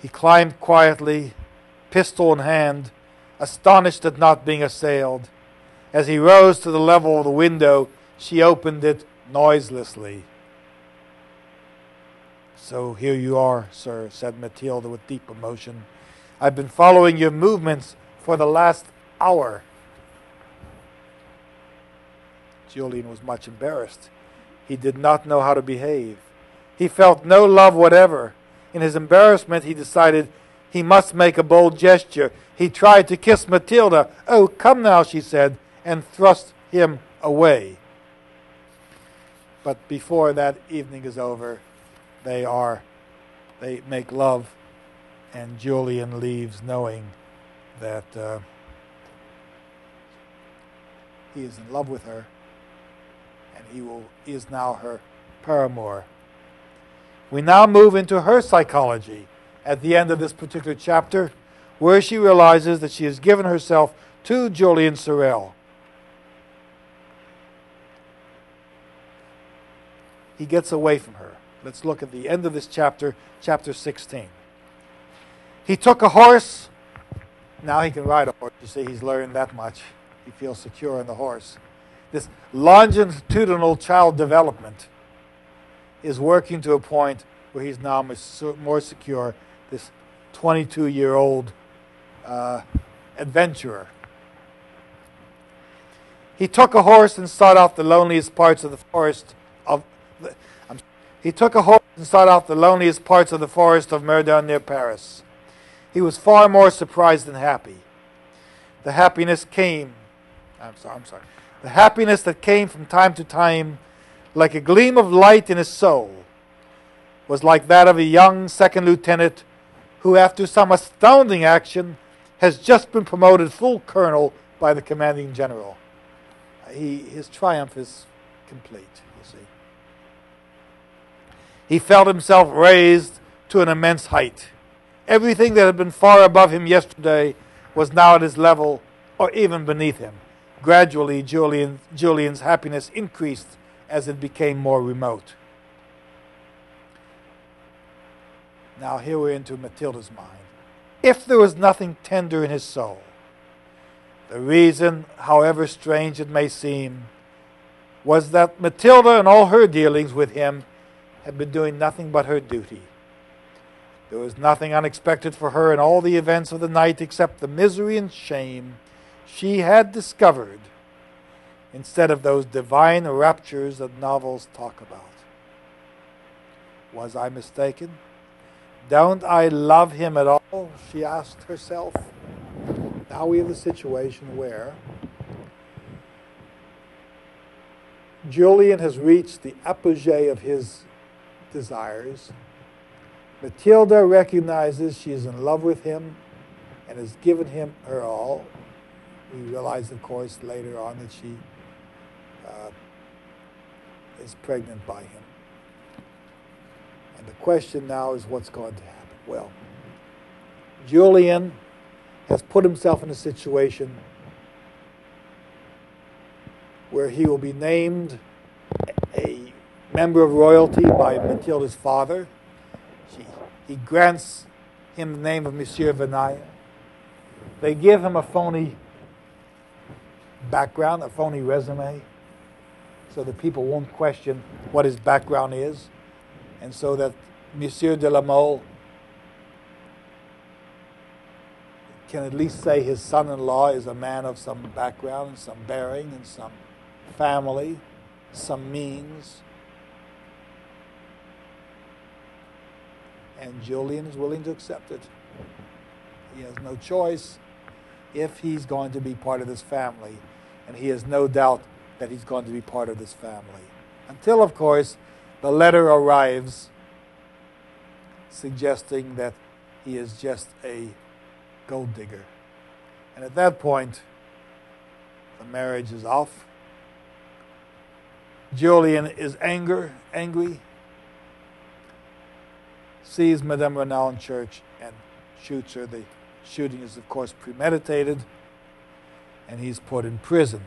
He climbed quietly, pistol in hand, astonished at not being assailed. As he rose to the level of the window, she opened it noiselessly. "So here you are, sir," said Mathilde with deep emotion. "I've been following your movements for the last hour." Julian was much embarrassed. He did not know how to behave. He felt no love whatever. In his embarrassment, he decided he must make a bold gesture. He tried to kiss Mathilde. "Oh, come now," she said, and thrust him away. But before that evening is over, they make love, and Julian leaves knowing that he is in love with her, and he is now her paramour. We now move into her psychology at the end of this particular chapter, where she realizes that she has given herself to Julian Sorel. He gets away from her. Let's look at the end of this chapter, chapter 16. He took a horse. Now he can ride a horse. You see, he's learned that much. He feels secure on the horse. This longitudinal child development is working to a point where he's now more secure, this 22-year-old adventurer. He took a horse and sought out the loneliest parts of the forest of Meudon near Paris. He was far more surprised than happy. The happiness that came from time to time like a gleam of light in his soul was like that of a young second lieutenant who, after some astounding action, has just been promoted full colonel by the commanding general. His triumph is complete, you see. He felt himself raised to an immense height. Everything that had been far above him yesterday was now at his level or even beneath him. Gradually, Julian's happiness increased as it became more remote. Now here we're into Mathilde's mind. If there was nothing tender in his soul, the reason, however strange it may seem, was that Mathilde and all her dealings with him had been doing nothing but her duty. There was nothing unexpected for her in all the events of the night except the misery and shame she had discovered instead of those divine raptures that novels talk about. Was I mistaken? Don't I love him at all? She asked herself. Now we have a situation where Julian has reached the apogee of his desires. Mathilde recognizes she is in love with him and has given him her all. We realize, of course, later on that she is pregnant by him. And the question now is what's going to happen? Well, Julian has put himself in a situation where he will be named a member of royalty by Mathilde's father. He grants him the name of Monsieur Venaille. They give him a phony background, a phony resume, so that people won't question what his background is, and so that Monsieur de la Mole can at least say his son-in-law is a man of some background and some bearing and some family, some means. And Julian is willing to accept it. He has no choice if he's going to be part of this family. And he has no doubt that he's going to be part of this family. Until, of course, the letter arrives suggesting that he is just a gold digger. And at that point, the marriage is off. Julian is angry, sees Madame Renal in church and shoots her. The shooting is, of course, premeditated, and he's put in prison.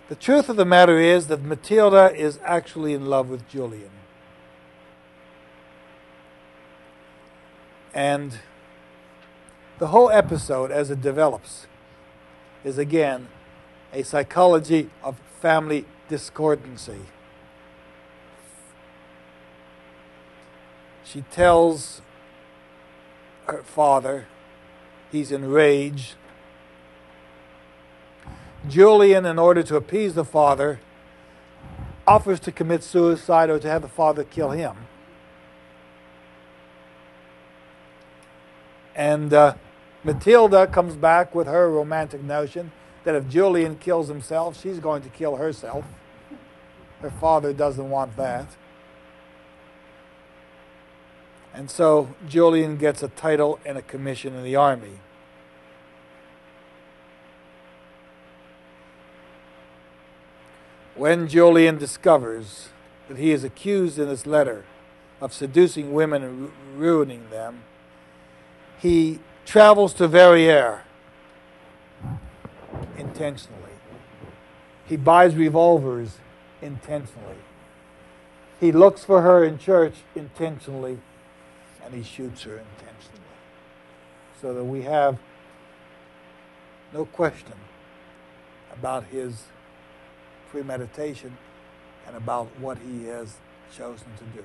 The truth of the matter is that Mathilde is actually in love with Julian. And the whole episode, as it develops, is again a psychology of family discordancy. She tells her father, he's enraged. Julian, in order to appease the father, offers to commit suicide or to have the father kill him. And Mathilde comes back with her romantic notion that if Julian kills himself, she's going to kill herself. Her father doesn't want that. And so Julian gets a title and a commission in the army. When Julian discovers that he is accused in this letter of seducing women and ruining them, he travels to Verrières intentionally. He buys revolvers intentionally. He looks for her in church intentionally, and he shoots her intentionally. So that we have no question about his premeditation and about what he has chosen to do.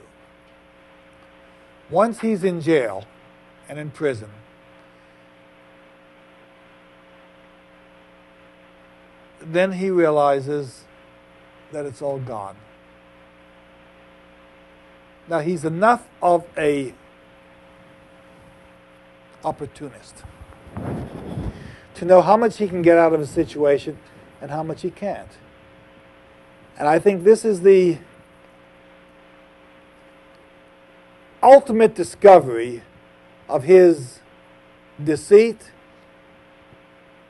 Once he's in jail and in prison, then he realizes that it's all gone. Now, he's enough of a opportunist to know how much he can get out of a situation and how much he can't. And I think this is the ultimate discovery of his deceit,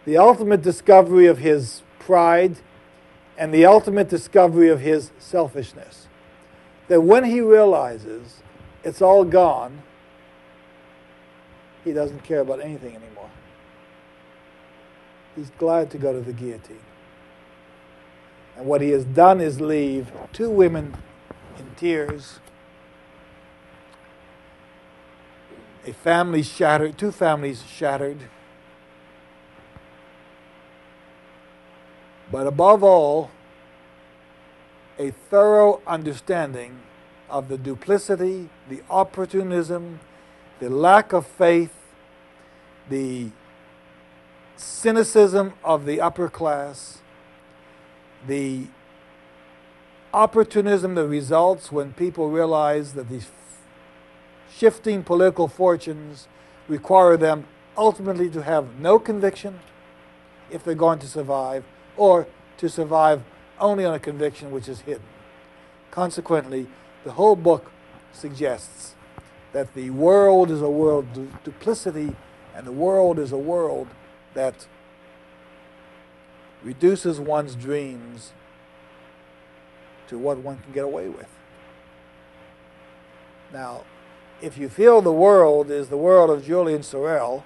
the ultimate discovery of his pride, and the ultimate discovery of his selfishness. That when he realizes it's all gone, he doesn't care about anything anymore. He's glad to go to the guillotine. And what he has done is leave two women in tears, a family shattered, two families shattered, but above all, a thorough understanding of the duplicity, the opportunism, the lack of faith, the cynicism of the upper class, the opportunism that results when people realize that these shifting political fortunes require them ultimately to have no conviction if they're going to survive, or to survive only on a conviction which is hidden. Consequently, the whole book suggests that the world is a world of duplicity, and the world is a world that reduces one's dreams to what one can get away with. Now, if you feel the world is the world of Julian Sorel,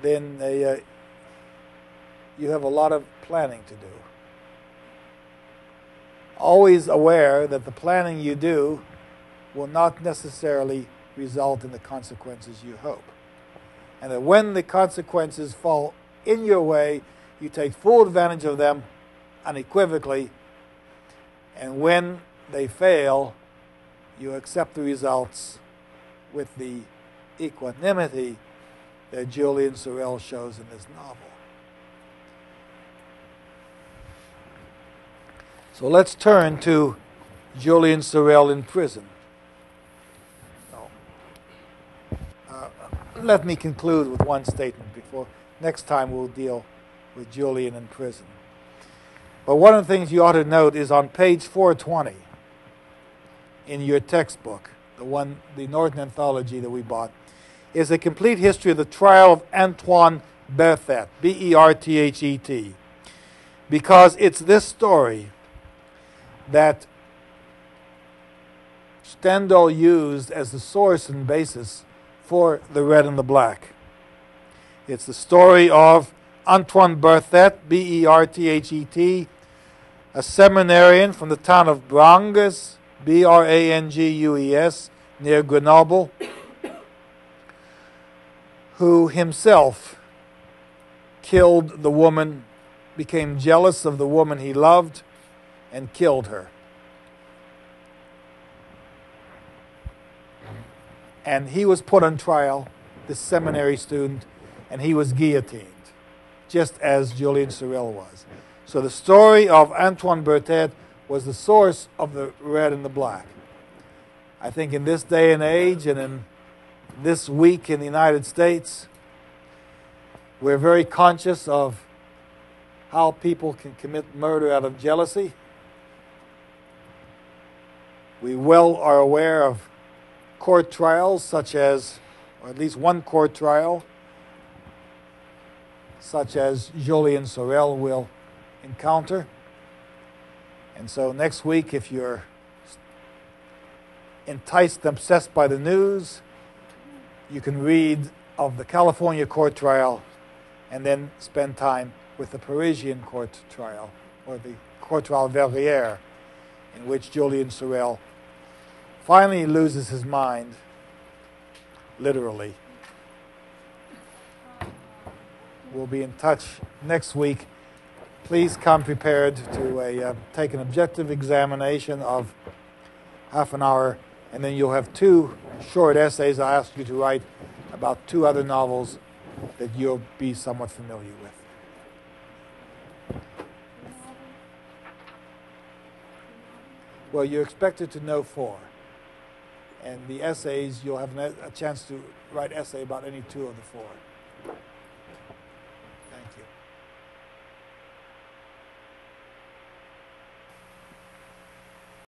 then you have a lot of planning to do. Always aware that the planning you do will not necessarily result in the consequences you hope. And that when the consequences fall in your way, you take full advantage of them unequivocally. And when they fail, you accept the results with the equanimity that Julian Sorel shows in his novel. So let's turn to Julian Sorel in prison. Let me conclude with one statement before next time we'll deal with Julian in prison. But one of the things you ought to note is on page 420 in your textbook, the Norton Anthology that we bought, is a complete history of the trial of Antoine Berthet, B-E-R-T-H-E-T, because it's this story that Stendhal used as the source and basis for The Red and the Black. It's the story of Antoine Berthet, B-E-R-T-H-E-T, a seminarian from the town of Branges, B-R-A-N-G-U-E-S, near Grenoble, who himself killed the woman, became jealous of the woman he loved, and killed her. And he was put on trial, this seminary student, and he was guillotined, just as Julian Sorel was. So the story of Antoine Berthet was the source of The Red and the Black. I think in this day and age, and in this week in the United States, we're very conscious of how people can commit murder out of jealousy. We well are aware of court trials such as, or at least one court trial, such as Julian Sorel will encounter. And so next week, if you're enticed and obsessed by the news, you can read of the California court trial and then spend time with the Parisian court trial, or the court trial Verrières, in which Julian Sorel finally loses his mind, literally. We'll be in touch next week. Please come prepared to take an objective examination of half an hour, and then you'll have 2 short essays I ask you to write about 2 other novels that you'll be somewhat familiar with. Well, you're expected to know 4. And the essays, you'll have a chance to write essay about any 2 of the 4.